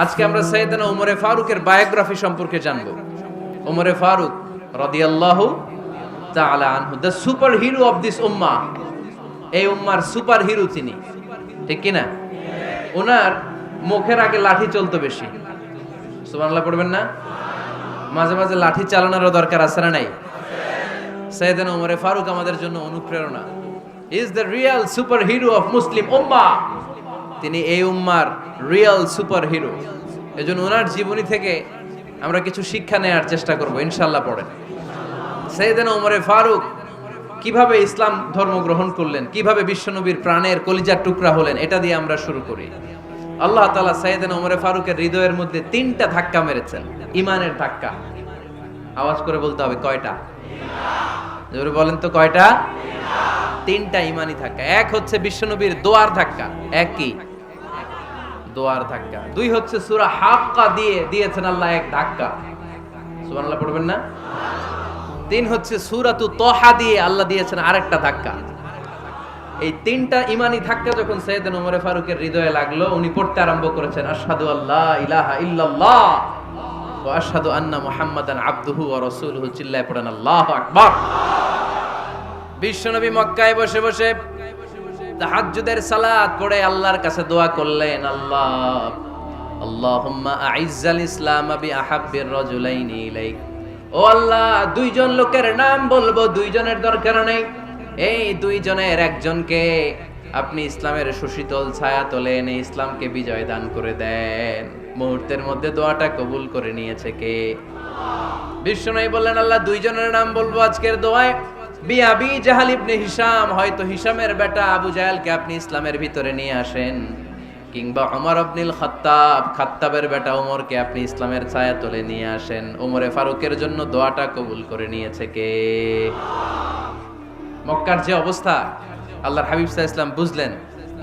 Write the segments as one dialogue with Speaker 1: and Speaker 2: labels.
Speaker 1: আজকে আমরা সাইয়েদনা উমরে ফারুকের বায়োগ্রাফি সম্পর্কে জানব। উমরে ফারুক রাদিয়াল্লাহু তাআলা আনহু, the superhero of this উম্মাহ। এই উম্মার সুপার হিরো তিনি, ঠিক কিনা? ওনার মুখের আগে লাঠি চলতো বেশি। সুবহানাল্লাহ পড়বেন না? মাঝে মাঝে লাঠি চালানোরও দরকার আছে না নাই? সাইয়েদনা উমরে ফারুক আমাদের জন্য অনুপ্রেরণা। Is the real superhero of Muslim উম্মাহ। তিনি এই উম্মার রিয়েল সুপার হিরো। এজন্য ওনার জীবনী থেকে আমরা কিছু শিক্ষা নেওয়ার চেষ্টা করব ইনশাআল্লাহ। পড়েন সাইয়েদনা উমরে ফারুক কিভাবে ইসলাম ধর্ম গ্রহণ করলেন, কিভাবে বিশ্বনবীর প্রাণের কলিজার টুকরা হলেন, এটা দিয়ে আমরা শুরু করি। আল্লাহ তাআলা সাইয়েদনা উমরে ফারুকের হৃদয়ের মধ্যে 3টা ধাক্কা মেরেছেন, ইমানের ধাক্কা। আওয়াজ করে বলতে হবে কয়টা? জোরে বলেন তো কয়টা? 3টা ইমানি ধাক্কা। এক হচ্ছে বিশ্বনবীর দোয়ার ধাক্কা। এক কি? দোয়ার ধাক্কা। 2 হচ্ছে সূরা হাক্কা দিয়ে দিয়েছেন আল্লাহ এক ধাক্কা। সুবহানাল্লাহ পড়বেন না? 3 হচ্ছে সূরাতু তাহা দিয়ে আল্লাহ দিয়েছেন আরেকটা ধাক্কা। এই 3টা ইমানি ধাক্কা যখন সাইয়েদনা উমরে ফারুকের হৃদয়ে লাগলো, উনি পড়তে আরম্ভ করেছেন আশহাদু আল্লা ইলাহা ইল্লাল্লাহ ওয়া আশহাদু আন্না মুহাম্মাদান আবদুহু ওয়া রাসূলুহু। চিল্লায়ে পড়েন আল্লাহু আকবার। বিশ্বনবী মক্কায় বসে বসে তাহাজ্জুদের সালাত পড়ে আল্লাহর কাছে দোয়া করলেন, আল্লাহুম্মা আইজ্জাল ইসলাম বিআহাব্বির রাজুলাইনি ইলাইক। ও আল্লাহ, 2 জন লোকের নাম বলবো, 2 জনের দরকার নেই। এই 2 জনের একজনকে আপনি ইসলামের সুশীতল ছায়া তলে এনে ইসলামকে বিজয় দান করে দেন। মুহূর্তের মধ্যে দোয়াটা কবুল করে নিয়েছে কে? বিশ্বনবী বললেন, আল্লাহ 2 জনের নাম বলবো আজকের দোয়ায়। আবি জাহাল ইবনে হিশাম, হয়তো হিশামের বেটা আবু জাহেলকে আপনি ইসলামের ভিতরে নিয়ে আসেন, কিংবা ওমর ইবনুল খাত্তাব, খাত্তাবের বেটা ওমরকে আপনি ইসলামের ছায়া তলে নিয়ে আসেন। ওমরে ফারুকের জন্য দোয়াটা কবুল করে নিয়েছে কে? মক্কার যে অবস্থা, আল্লাহর হাবিব সাল্লাল্লাহু আলাইহি ওয়াসাল্লাম বুঝলেন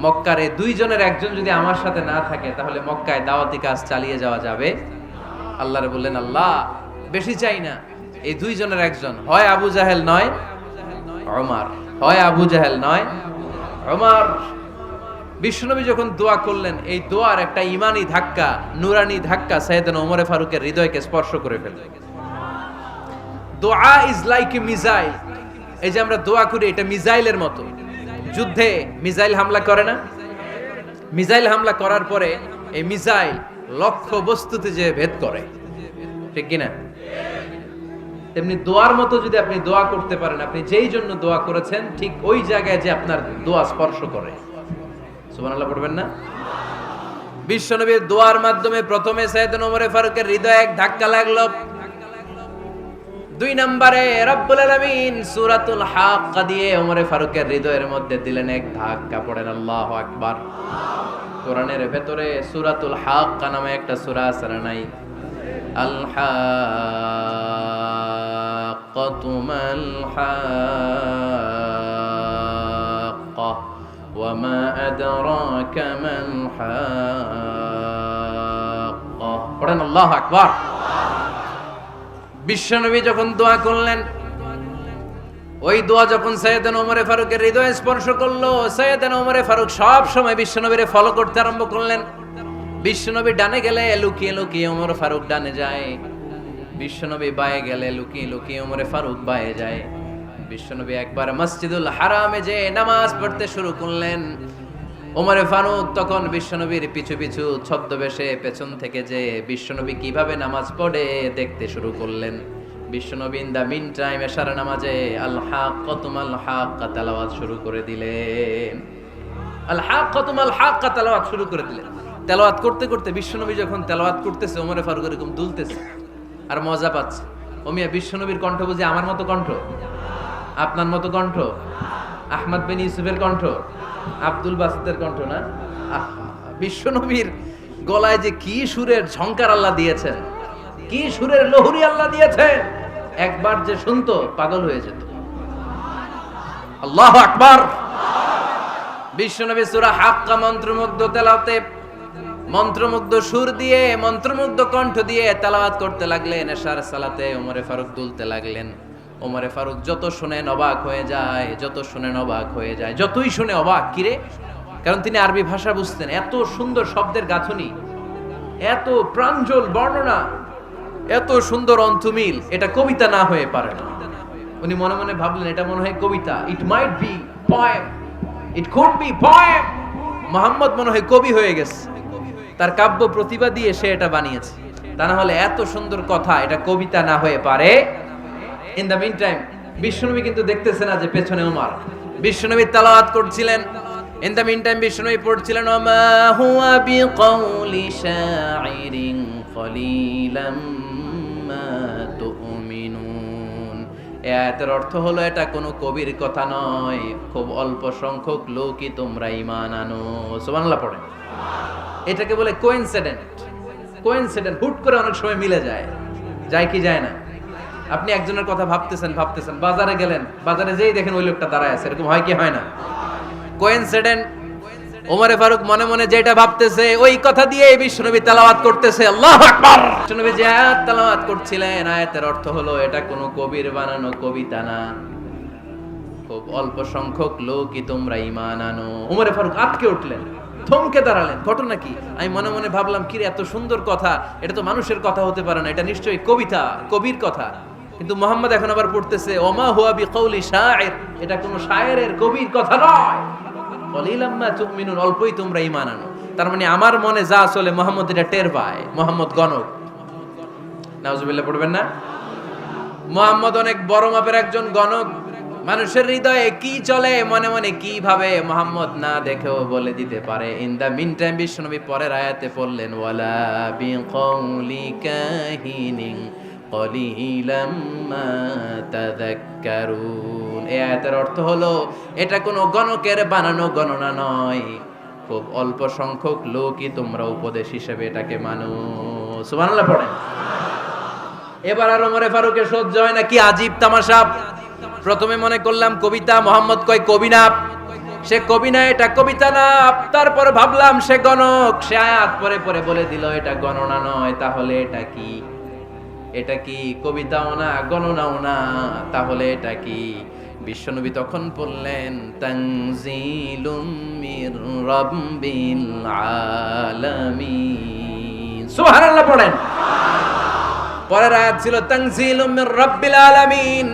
Speaker 1: মক্কার এই 2 জনের একজন যদি আমার সাথে না থাকে তাহলে মক্কায় দাওয়াতি কাজ চালিয়ে যাওয়া যাবে। আল্লাহরে বললেন, আল্লাহ বেশি চাই না, এই 2 জনের একজন, হয় আবু জাহেল নয় ওমর, হয় আবু জাহেল নয় ওমর। বিশ্বনবী যখন দোয়া করলেন, এই দোয়ার একটা ইমানি ধাক্কা, নুরানি ধাক্কা সাইয়েদনা ওমরে ফারুকের হৃদয়কে স্পর্শ করে ফেলল। দোয়া ইজ লাইক এ মিসাইল। এই যে আমরা দোয়া করি, এটা মিসাইলের মতো। যুদ্ধে মিসাইল হামলা করে না? মিসাইল হামলা করার পরে এই মিসাইল লক্ষ্য বস্তুতে যে ভেদ করে, ঠিক কিনা? তেমনি দোয়ার মতো যদি আপনি দোয়া করতে পারেন, আপনি যেই জন্য দোয়া করেছেন ঠিক ওই জায়গায় যে আপনার দোয়া স্পর্শ করে। সুবহানাল্লাহ পড়বেন না? বিশ্বনবীর দোয়ার মাধ্যমে প্রথমে সাইয়েদনা ওমরে ফারুকের হৃদয়ে এক ধাক্কা লাগলো। 2 নম্বরে রব্বুল আলামিন সূরাতুল হাক্কা দিয়ে ওমরে ফারুকের হৃদয়ের মধ্যে দিলেন এক ধাক্কা। পড়েন আল্লাহু আকবার। কোরআনের ভেতরে সূরাতুল হাক্কা নামে একটা সূরা আছে না নাই? আল হাক্কাতু মাল হাক্কা ওয়া মা আদরাকা মাল হাক্কা। পড়েন আল্লাহু আকবার। বিশ্বনবী যখন দোয়া করলেন, ওই দোয়া যখন সাইয়েদনা ওমরে ফারুকের হৃদয়ে স্পর্শ করলো, সাইয়েদনা ওমরে ফারুক সব সময় বিশ্বনবীরে ফলো করতে আরম্ভ করলেন। বিশ্বনবী ডানে গেলে লুকিয়ে লুকিয়ে ওমর ফারুক ডানে যায়, বিশ্বনবী বায়ে গেলে লুকিয়ে লুকিয়ে ওমরে ফারুক বায়ে যায়। বিশ্বনবী একবার মসজিদুল হারামে যে নামাজ পড়তে শুরু করলেন, ওমরে ফারুক তখন বিশ্বনবীর পিছু পিছু ছদ্মবেশে পেছন থেকে যে বিশ্বনবী কিভাবে নামাজ পড়ে দেখতে শুরু করলেন। বিশ্বনবী ইন দা মিন টাইম এশার নামাজে আল হাক্কাতু মাল হাক্কা তেলাওয়াত শুরু করে দিলেন। আল হাক্কাতু মাল হাক্কা তেলাওয়াত শুরু করে দিলেন। তেলাওয়াত করতে করতে বিশ্বনবী যখন তেলাওয়াত করতেছে, ওমরে ফারুক এরকম দুলতেছে আর মজা পাচ্ছে। ও মিয়া, বিশ্বনবীর কণ্ঠ বুঝি আমার মতো কণ্ঠ, আপনার মতো কণ্ঠ, আহমদ বিন ইউসুফের কণ্ঠ, আব্দুল বাসিতের কণ্ঠ না? বিশ্বনবীর গলায় যে কি সুরের ঝংকার আল্লাহ দিয়েছেন, কি সুরের লহরী আল্লাহ দিয়েছেন, একবার যে শুনতো পাগল হয়ে যেত। আল্লাহু আকবার। বিশ্বনবী সূরা হাক্কা মন্ত্রমুগ্ধ তেলাওয়াতে, মন্ত্রমুগ্ধ সুর দিয়ে, মন্ত্রমুগ্ধ কণ্ঠ দিয়ে তেলাওয়াত করতে লাগলেন। এশার সালাতে ওমরে ফারুক দুলতে লাগলেন। ওমরে ফারুক যত শুনেন অবাক হয়ে যায়, যত শুনেন অবাক হয়ে যায়, যতই শুনে অবাক। কিরে? কারণ তিনি আরবি ভাষা বুঝতেন, এত সুন্দর শব্দের গাঁথনি। এত প্রাঞ্জল বর্ণনা, এত সুন্দর অন্তমিল, এটা কবিতা না হয়ে পারে না। উনি মনে মনে ভাবলেন এটা মনে হয় কবিতা, it might be poem, it could be poem. Muhammad মনে হয় কবি হয়ে গেছে, তার কাব্য প্রতিভা দিয়ে সে এটা বানিয়েছে। তা না হলে এত সুন্দর কথা এটা কবিতা না হয়ে পারে। ইন দ্য মিন টাইম বিশ্বনবী কিন্তু দেখতেছে না যে পেছনে ওমর। বিশ্বনবী তেলাওয়াত করছিলেন, ইন দ্য মিন টাইম বিশ্বনবী পড়ছিলেন ওমা হুয়া বিকাউলি শাইরিন কলিলাম মা তুমিনুন। এই আয়াতের অর্থ হলো এটা কোনো কবির কথা নয়, খুব অল্প সংখ্যক লোকই তোমরা ঈমান আনো। সুবহানাল্লাহ পড়েন। এটাকে বলে কোইন্সিডেন্ট। কোইন্সিডেন্ট হুট করে অনেক সময় মিলে যায়, যায় কি যায় না? আপনি একজনের কথা ভাবতেছেন, বাজারে গেলেন, বাজারে যেই দেখেন ওই লোকটা দাঁড়ায় আছে, এরকম হয় কি হয় না? কোইন্সিডেন্ট। ওমরে ফারুক মনে মনে যেটা ভাবতেছে ওই কথা দিয়ে বিশ্বনবী তেলাওয়াত করতেছে, আল্লাহু আকবার। বিশ্বনবী যে আয়াত তেলাওয়াত করছিলেন, আয়াতের অর্থ হলো এটা কোনো কবির বানানো কবিতা না, খুব অল্প সংখ্যক লোকই তোমরা ঈমান আনো। ওমরে ফারুক আটকে উঠলেন, থমকে দাঁড়ালেন। ঘটনা কি? আমি মনে মনে ভাবলাম কি রে, এত সুন্দর কথা, এটা তো মানুষের কথা হতে পারে না, এটা নিশ্চয়ই কবিতা, কবির কথা। কিন্তু মুহাম্মদ এখন আবার পড়তেছে ওমা হুয়া বিকাউলি শাইর, এটা কোনো শায়েরের, কবির কথা নয়। কলিলাম মা তুমিনুন, অল্পই তোমরা ঈমান আনো। তার মানে আমার মনে যা চলে মুহাম্মদ এটা টের পায়। মুহাম্মদ গণক। নাউজুবিল্লাহ পড়বেন না? মুহাম্মদ অনেক বড় মাপের একজন গণক। মানুষের হৃদয়ে কি চলে, মনে মনে কি ভাবে, মুহাম্মদ না দেখেও বলে দিতে পারে। ইন দা মিন টাইম বিশ্বনবী পরের আয়াতে পড়লেন ওয়ালা বিকাউলি কাহিনিন কলিলাম মা তাযাক্কারুন। এই আয়াতের অর্থ হলো এটা কোনো গণকের বানানো গণনা নয়, খুব অল্প সংখ্যক লোকই তোমরা উপদেশ হিসেবে এটাকে মানো। সুবহানাল্লাহ পড়েন। এবার আর ওমরে ফারুকের সহ্য হয় না, কি আজীব তামাশা। প্রথমে মনে করলাম কবিতা, মুহাম্মদ কয় কবি না, সে কবি না, এটা কবিতা না। তারপর ভাবলাম সে গণক, সে আয়াত পরে পরে বলে দিল এটা গণনা নয়, তাহলে এটা কি? এটা কি কবিতাও না, গণনাও না, তাহলে এটা কি? বিশ্বনবী তখন বললেন তানজিলুম মির রাব্বিল আলামিন। সুবহানাল্লাহ পড়েন। পরের আয়াত ছিল তানজিলুম মির রাব্বিল আলামিন।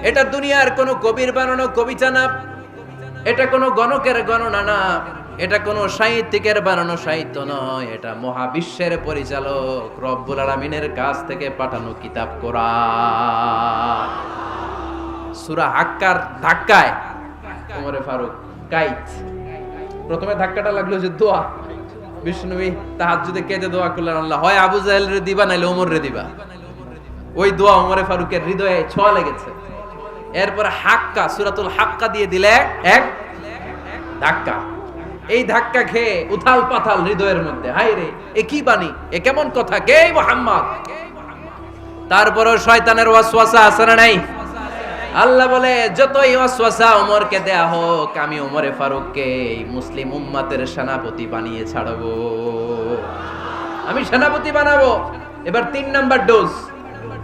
Speaker 1: এটা দুনিয়ার কোনো কবির বানানো কবিতা না, এটা কোনো গণকের গণনা না, এটা কোনো সাহিত্যিকের বানানো সাহিত্য নয়, এটা মহাবিশ্বের পরিচালক রব্বুল আলামিনের কাছ থেকে পাঠানো কিতাব কোরআন। সূরা হাক্কার ধাক্কায় ওমরে ফারুক কাইত। প্রথমে ধাক্কাটা লাগলো যে দোয়া। বিশ্বনবী তাহাজ্জুদে কেঁদে দোয়া করলেন, আল্লাহ হয় আবু জাহেল রে দিবা নাইলে ওমর রে দিবা। ওই দোয়া ওমরে ফারুকের হৃদয়ে ছোঁয়া লেগেছে। এরপর হাক্কা, সূরাতুল হাক্কা দিয়ে দিলে এক ধাক্কা। এই ধাক্কা খেয়ে উথাল পাথাল হৃদয়ের মধ্যে, হায় রে এ কি বাণী, এ কেমন কথা, কে মুহাম্মদ? তারপরও শয়তানের ওয়াসওয়াসা আছে না নাই? আল্লাহ বলে যতই ওয়াসওয়াসা ওমরকে দেয়া হোক, আমি ওমরে ফারুককে মুসলিম উম্মতের সেনাপতি বানিয়ে ছাড়বো, আমি সেনাপতি বানাবো। এবার 3 নাম্বার ডোজ।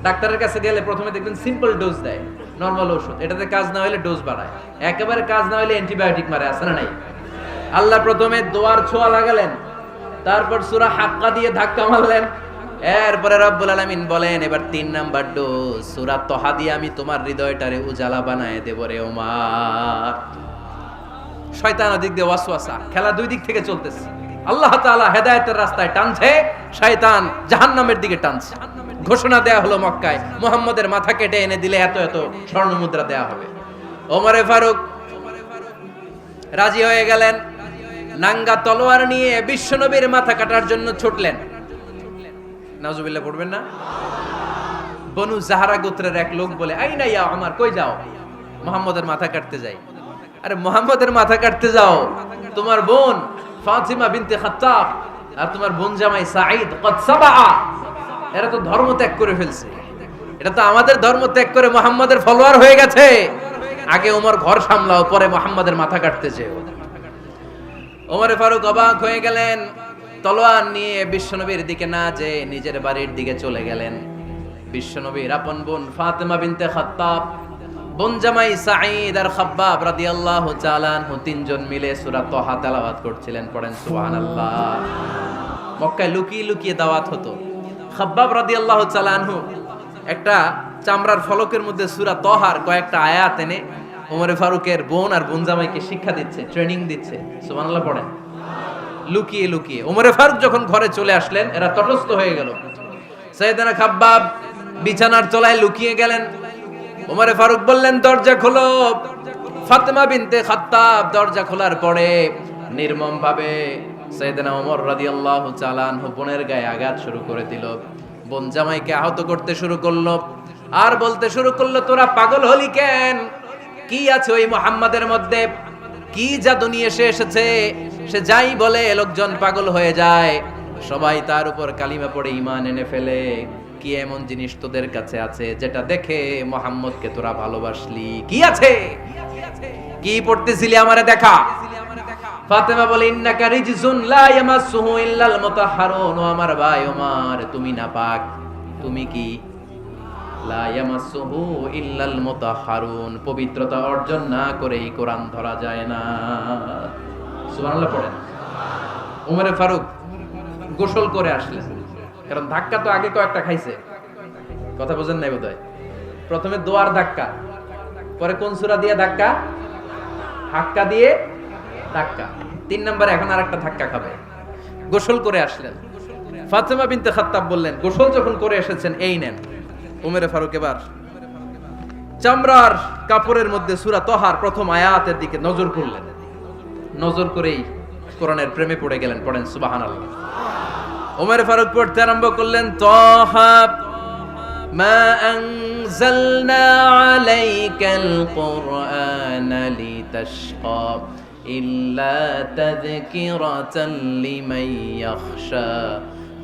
Speaker 1: ডাক্তারের কাছে গেলে প্রথমে দেখবেন সিম্পল ডোজ দেয়, নরমাল ওষুধ, এটাতে কাজ না হলে ডোজ বাড়ায়, একেবারে কাজ না হলে অ্যান্টিবায়োটিক মারে, আছে না নাই? আল্লাহ প্রথমে দোয়ার ছোঁয়া লাগালেন, তারপর সূরা হাক্কা দিয়ে ধাক্কা মারলেন, এরপরে রব্বুল আলামিন বলেন এবার 3 নাম্বার ডোজ সূরা তহা দিয়ে আমি তোমার হৃদয়টারে উজালা বানায় দেব রে ওমর। শয়তান ওদিক দিয়ে ওয়াসওয়াসা, খেলা দুই দিক থেকে চলতেছে। আল্লাহ তাআলা হেদায়েতের রাস্তায় টানছে, শয়তান জাহান্নামের দিকে টানছে। ঘোষণা দেয়া হলো মক্কায়, মুহাম্মদের মাথা কেটে এনে দিলে এত এত স্বর্ণ মুদ্রা দেয়া হবে। ওমরে ফারুক রাজি হয়ে গেলেন, নাঙ্গা তলোয়ার নিয়ে বিশ্বনবীর মাথা কাটার জন্য ছুটলেন। নাউজুবিল্লাহ পড়বেন না? বনু জাহরা গোত্রের এক লোক বলে, আইনা ইয়া ওমর, কই যাও? মুহাম্মদের মাথা কাটতে যাই। আরে মুহাম্মদের মাথা কাটতে যাও? তোমার বোন ফাতিমা বিনতে খাত্তাব আর তোমার বোন জামাই সাঈদ কদ সাবা, এরা তো ধর্ম ত্যাগ করে ফেলছে, এটা তো আমাদের ধর্ম ত্যাগ করে মুহাম্মদের ফলোয়ার হয়ে গেছে। আগে ওমর ঘর সামলাও, পরে মুহাম্মদের মাথা কাটতে যেও। ওমরে ফারুক অবাক হয়ে গেলেন, তলোয়ার নিয়ে বিশ্বনবীর দিকে না যেয়ে নিজের বাড়ির দিকে চলে গেলেন। বিশ্বনবীর আপন বোন ফাতিমা বিনতে খাত্তাব, বোন জামাই সাঈদ আর খাব্বাব রাদিয়াল্লাহু তাআলা আনহু, তিনজন মিলে সূরা তহা তেলাওয়াত করছিলেন। পড়েন সুবহানাল্লাহ। মক্কায় লুকিয়ে লুকিয়ে দাওয়াত হতো। খাব্বাব রাদিয়াল্লাহু তাআলা আনহু একটা চামড়ার ফলকের মধ্যে সূরা তহার কয়েকটা আয়াত এনে ওমরে ফারুকের বোন আর বোন জামাইকে শিক্ষা দিচ্ছে, ট্রেনিং দিচ্ছে। সুবহানাল্লাহ পড়েন। লুকিয়ে লুকিয়ে ওমরে ফারুক যখন ঘরে চলে আসলেন, এরা তটস্থ হয়ে গেল। সাইয়েদনা খাব্বাব বিছানার তলায় লুকিয়ে গেলেন। ওমরে ফারুক বললেন, দরজা খোলো। ফাতেমা বিনতে খাত্তাব দরজা খোলার পরে নির্মম ভাবে সাইয়েদনা ওমর রাদিয়াল্লাহু তাআলা আনহু বোনের গায়ে আঘাত শুরু করে দিল। বোন জামাইকে আহত করতে শুরু করলো আর বলতে শুরু করলো, তোরা পাগল হলি কেন? কি আছে ওই মুহাম্মাদের মধ্যে? কি জাদু নিয়ে এসেছে? সে যাই বলে লোকজন পাগল হয়ে যায়, সবাই তার উপর কালিমা পড়ে ঈমান এনে ফেলে। কি এমন জিনিস তোদের কাছে আছে যেটা দেখে মুহাম্মদকে তোরা ভালোবাসলি? কি আছে? কি পড়তেছিলি আমারে দেখা। ফাতেমা বলে, ইন্নাকা রিজসুন লা ইয়ামাসসুহু ইল্লাল মুতাহহারুন। ও আমার ভাই ওমর, তুমি নাপাক। তুমি কি? লা ইয়ামাসসুহু ইল্লাল মুতাহহারুন, পবিত্রতা অর্জন না করে এই কোরআন ধরা যায় না। সুবহানাল্লাহ পড়েন। ওমরে ফারুক গোসল করে আসলেন, কারণ ধাক্কা তো আগে কয়েকটা খাইছে। কথা বুঝেন নাই বোধহয়? প্রথমে দোয়ার ধাক্কা, পরে কোন সূরা দিয়ে ধাক্কা? হাক্কা দিয়ে ধাক্কা। 3 নম্বরে এখন আরেকটা ধাক্কা খাবে। গোসল করে আসলেন। ফাতেমা বিনতে খাত্তাব বললেন, গোসল যখন করে এসেছেন, এই নেন। ওমরে ফারুক এবার চামড়ার কাপড়ের মধ্যে সূরা তহার প্রথম আয়াতের দিকে নজর করলেন। নজর করেই কোরআনের প্রেমে পড়ে গেলেন। পড়েন সুবহানাল্লাহ। ওমরে ফারুক পড়তে আরম্ভ করলেন, তহা মা আনজালনা আলাইকাল কুরআনা লিতাশকা ইল্লা তাযকিরাতাল লিমান ইয়াখশা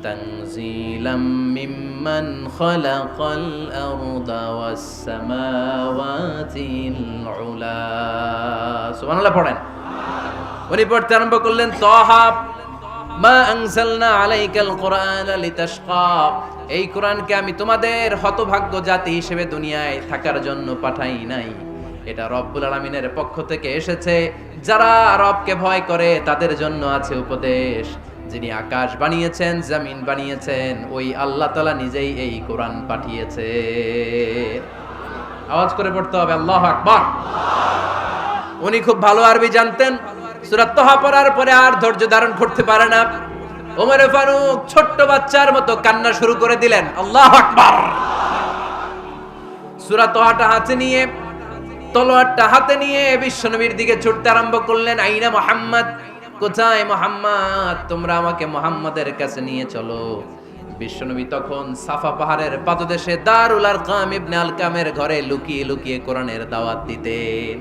Speaker 1: তানজিলাম মিম্মান খালাকাল আরদা ওয়াস সামাওয়াতিল উলা। সুবহানাল্লাহ পড়েন। উনি পড়তে আরম্ভ করলেন, তহা মা আনজালনা আলাইকাল কুরআনা লিতাশকা, এই কোরআনকে আমি তোমাদের হতভাগ্য জাতি হিসেবে দুনিয়ায় থাকার জন্য পাঠাই নাই। এটা রব্বুল আলামিনের পক্ষ থেকে এসেছে। যারা রবকে ভয় করে তাদের জন্য আছে উপদেশ। যিনি আকাশ বানিয়েছেন, জমিন বানিয়েছেন, ওই আল্লাহ তাআলা নিজেই এই কোরআন পাঠিয়েছে। আওয়াজ করে পড়তে হবে, আল্লাহু আকবার। উনি খুব ভালো আরবি জানতেন। সূরা তহা পড়ার পরে আর ধৈর্য ধারণ করতে পারে না। ওমরে ফারুক ছোট্ট বাচ্চার মতো কান্না শুরু করে দিলেন। আল্লাহু আকবার। সূরা তহাটা হাতে নিয়ে, তলোয়ারটা হাতে নিয়ে বিশ্বনবীর দিকে ছুটতে আরম্ভ করলেন। আইনা মুহাম্মদ, কোথায় মুহাম্মদ? তোমরা আমাকে মুহাম্মাদের কাছে নিয়ে চলো। বিশ্বনবী তখন সাফা পাহাড়ের পাদদেশে দারুল আরকাম ইবনে আলকামের ঘরে লুকিয়ে লুকিয়ে কোরআনের দাওয়াত দিতেন।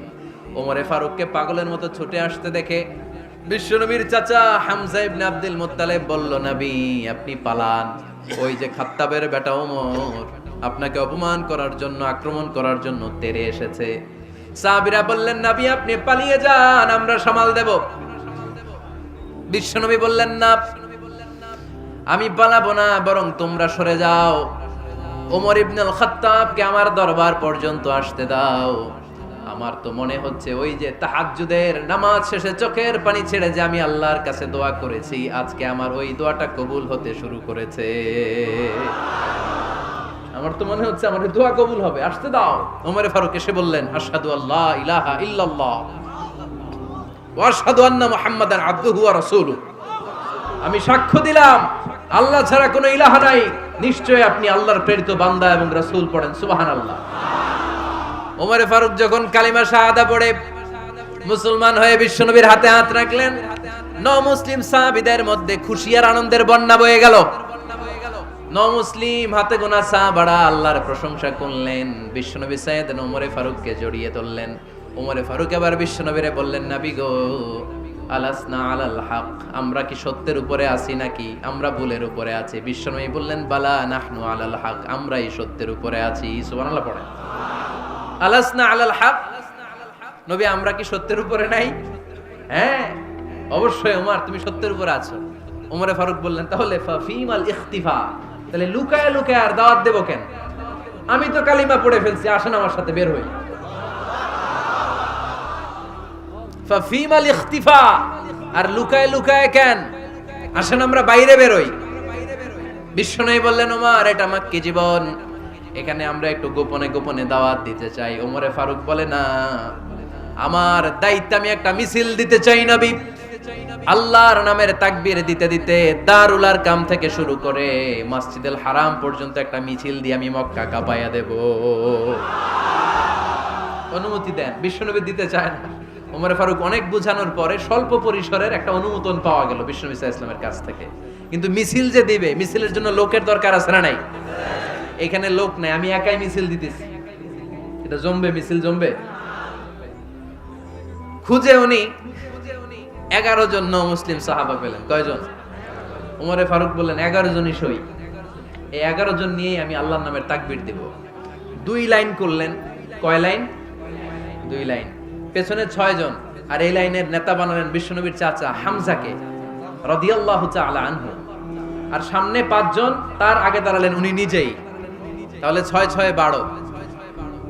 Speaker 1: ওমরে ফারুককে পাগলের মতো ছুটে আসতে দেখে বিশ্বনবীর চাচা হামজা ইবনে আব্দুল মুত্তালিব বলল, নবী আপনি পালান। ওই যে খাত্তাবের বেটা ওমর আপনাকে অপমান করার জন্য, আক্রমণ করার জন্য তেরে এসেছে। সাহাবীরা বললেন, নবী আপনি পালিয়ে যান, আমরা সামাল দেব। বিশ্বনবী বললেন, না আমি পালাবো না, বরং তোমরা সরে যাও। ওমর ইবনুল খাত্তাবকে আমার দরবার পর্যন্ত আসতে দাও। আমার তো মনে হচ্ছে ওই যে তাহাজ্জুদের নামাজ শেষে চোখের পানি ছেড়ে যে আমি আল্লাহর কাছে দোয়া করেছি, আজকে আমার ওই দোয়াটা কবুল হতে শুরু করেছে। আমার তো মনে হচ্ছে আমার দোয়া কবুল হবে, আসতে দাও। ওমর ফারুক এসে বললেন, আশহাদু আল্লা ইলাহা ইল্লাল্লাহ ওয়া আশহাদু আন্না মুহাম্মাদান আবদুহু ওয়া রাসূলুহু, আমি সাক্ষ্য দিলাম আল্লাহ ছাড়া কোনো ইলাহ নাই, নিশ্চয়ই আপনি আল্লাহর প্রেরিত বান্দা এবং রাসূল। পড়েন সুবহানাল্লাহ। ওমর ফারুক যখন কালিমা শাহাদা পড়ে মুসলমান হয়ে বিশ্বনবীর হাতে হাত রাখলেন, নমুসলিম সাহাবীদের মধ্যে খুশি আর আনন্দের বন্যা বয়ে গেল। নমুসলিম হাতে গোনা সাহাবারা আল্লাহর প্রশংসা করলেন। বিশ্বনবী সাইয়েদনা ওমর ফারুককে জড়িয়ে ধরলেন। ওমর ফারুক আবার বিশ্বনবীরে বললেন, নবী গো, আলাসনা আলাল হক, আমরা কি সত্যের উপরে আছি নাকি আমরা ভুলের উপরে আছি? বিশ্বনবী বললেন, বালা নাহনু আলাল হক, আমরাই সত্যের উপরে আছি। সুবহানাল্লাহ পড়েন। আলাসনা আলাল হক, নবী আমরা কি সত্যের উপরে নাই? হ্যাঁ অবশ্যই ওমর, তুমি সত্যের উপরে আছো। ওমরে ফারুক বললেন, তাহলে ফাফিমাল ইখতিফা, তাহলে লুকায় লুকায় আর দাওয়াত দেব কেন? আমি তো কালিমা পড়ে ফেলছি, আসেন আমার সাথে বের হই। ফাফিমাল ইখতিফা, আর লুকায় লুকায় কেন? আসেন আমরা বাইরে বেরোই। বিশ্বনবী বললেন, ওমর এটা মাক্কি জীবন, এখানে আমরা একটু গোপনে গোপনে দাওয়াত দিতে চাই। ওমরে ফারুক বলে, না, আমার দায়িত্ব, আমি একটা মিছিল দিতে চাই নবী। আল্লাহর নামের তাকবীর দিতে দিতে দারুল আরকাম থেকে শুরু করে মসজিদুল হারাম পর্যন্ত একটা মিছিল দিয়ে আমি মক্কা কাঁপাইয়া দেব। অনুমতি দেন। বিশ্বনবী দিতে চায় না। ওমরে ফারুক অনেক বুঝানোর পরে স্বল্প পরিসরের একটা অনুমোদন পাওয়া গেল বিশ্বনবী সাল্লাল্লাহু আলাইহি ওয়াসাল্লামের কাছ থেকে। কিন্তু মিছিল যে দিবে, মিছিলের জন্য লোকের দরকার আছে না নাই? এখানে লোক নাই, আমি একাই মিছিল দিতেছি। এটা জমবে? মিছিল জমবে? খুঁজে উনি 11 জন মুসলিম সাহাবা পেলেন। কয়জন? ওমরে ফারুক বললেন 11 জনই সই। এই 11 জন নিয়েই আমি আল্লাহর নামের তাকবীর দেব। 2 লাইন করলেন। কয় লাইন? 2 লাইন। পেছনে 6 জন, আর এই লাইনের নেতা বানালেন বিশ্বনবীর চাচা হামজাকে রাদিয়াল্লাহু তাআলা আনহু। আর সামনে 5 জন, তার আগে দাঁড়ালেন উনি নিজেই। তাহলে 6 6 12।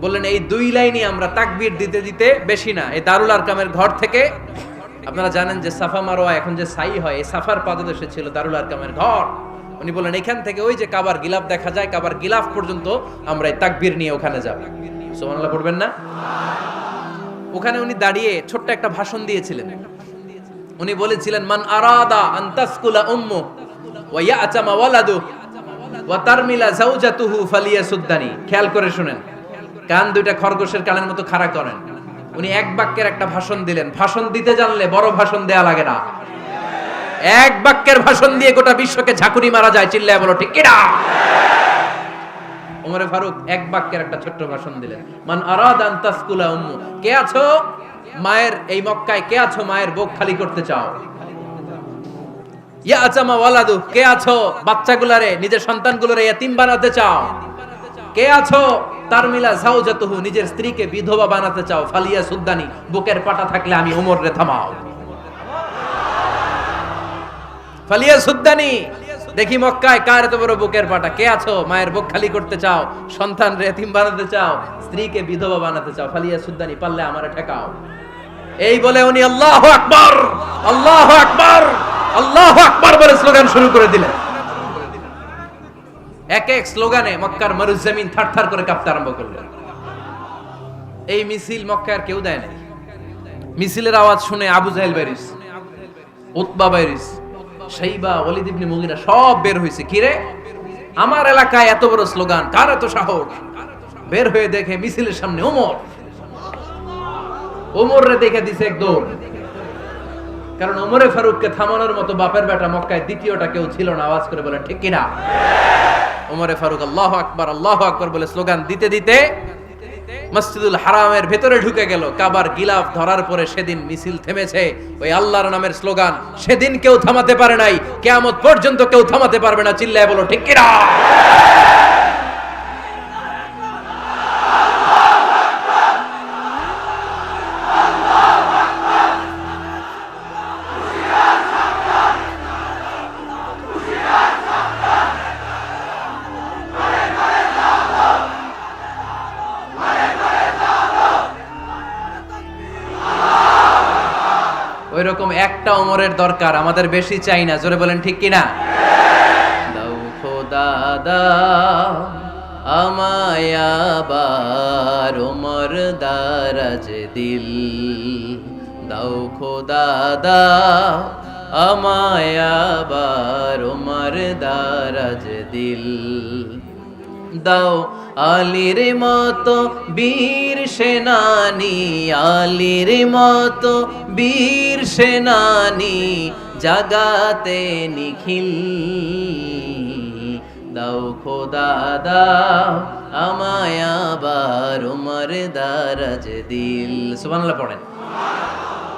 Speaker 1: বললেন এই 2 লাইনই আমরা তাকবীর দিতে দিতে, বেশি না, এই দারুল আরকামের ঘর থেকে, আপনারা জানেন যে সাফা মারওয়া এখন যে সাই হয়, এই সাফার পাদদেশে ছিল দারুল আরকামের ঘর। উনি বললেন এখান থেকে ওই যে কাবার গিলাফ দেখা যায়, কাবার গিলাফ পর্যন্ত আমরা এই তাকবীর নিয়ে ওখানে যাব। সুবহানাল্লাহ পড়বেন না? ওখানে উনি দাঁড়িয়ে ছোট্ট একটা ভাষণ দিয়েছিলেন। উনি বলেছিলেন, মান আরাদা আন তাসকুলা উম্মু ওয়া ইয়াতামা ওয়ালাদু ওয়া তারমিলা যাওজাতুহু ফালিয়াসুদ্দানি। খেয়াল করে শুনেন, কান দুইটা খরগোশের কানের মতো খাড়া করেন। উনি এক বাক্যের একটা ভাষণ দিলেন। ভাষণ দিতে জানলে বড় ভাষণ দেয়া লাগে না। এক বাক্যের ভাষণ দিয়ে গোটা বিশ্বকে ঝাঁকুনি মারা যায়। চিল্লায় বলো ঠিক কিনা? ওমরে ফারুক এক বাক্যের একটা ছোট্ট ভাষণ দিলেন। মান আরাদা আন তাসকুলা উম্মু, কে আছো মায়ের এই মক্কায়, কে আছো মায়ের বুক খালি করতে চাও? ইয়া আচামা ওয়ালাদু, কে আছো বাচ্চাগুলারে, নিজের সন্তানগুলোরে ইয়াতিম বানাতে চাও? কে আছো তারমিলা যাওজাতুহু, নিজের স্ত্রীকে বিধবা বানাতে চাও? ফালিয়া সুদ্দানি, বুকের পাটা থাকলে আমি ওমর রে থামাও। ফালিয়া সুদ্দানি, দেখি মক্কায় কার এত বড় বুকের পাটা। কে আছো মায়ের বুক খালি করতে চাও, সন্তান রে এতিম বানাতে চাও, স্ত্রীকে বিধবা বানাতে চাও? ফালিয়া সুদ্দানি, পারলে আমারে ঠেকাও। এই বলে উনি আল্লাহু আকবার, আল্লাহু আকবার, আল্লাহু আকবার বলে স্লোগান শুরু করে দিলেন। এক এক স্লোগানে মক্কার মরুজমিন থারথার করে কাঁপতে আরম্ভ করলো। এই মিছিল মক্কার কেউ দেয় নাই। মিছিলের আওয়াজ শুনে আবু জাহেল বাইরিস, উতবা বাইরিস, শাইবা, ওয়ালিদ ইবনে মুগিরা সব বের হয়েছে। কিরে, আমার এলাকায় এত বড় স্লোগান, কার এত সাহস? বের হয়ে দেখে মিছিলের সামনে ওমর। ওমর রে দেখে দিছে এক দৌড়। কারণ ওমরে ফারুককে থামানোর মতো বাপের বেটা মক্কায় দ্বিতীয়টা কেউ ছিল না। আওয়াজ করে বলেন ঠিক কিনা? ওমরে ফারুক আল্লাহু আকবার, আল্লাহু আকবার বলে স্লোগান দিতে দিতে মসজিদুল হারামের ভেতরে ঢুকে গেল। কাবার গিলাফ ধরার পরে সেদিন মিছিল থেমেছে। ওই আল্লাহর নামের স্লোগান সেদিন কেউ থামাতে পারে নাই, কিয়ামত পর্যন্ত কেউ থামাতে পারবে না। চিল্লায় বলো ঠিক কিনা? ওইরকম একটা ওমরের দরকার, আমাদের বেশি চাই না। জোরে বলেন ঠিক কিনা? দাও খোদা দাও আমায় আবার ওমর দারাজ দিল, দাও খোদা দাও আমায় আবার ওমর দারাজ দিল, দাও আলীর মতো বীর সেনানি, আলীর মতো বীর সেনানি জাগাতে নিখিল, দাও খোদা দাও আমায় আবার ওমর দারাজ দিল। সুবহানাল্লাহ পড়েন।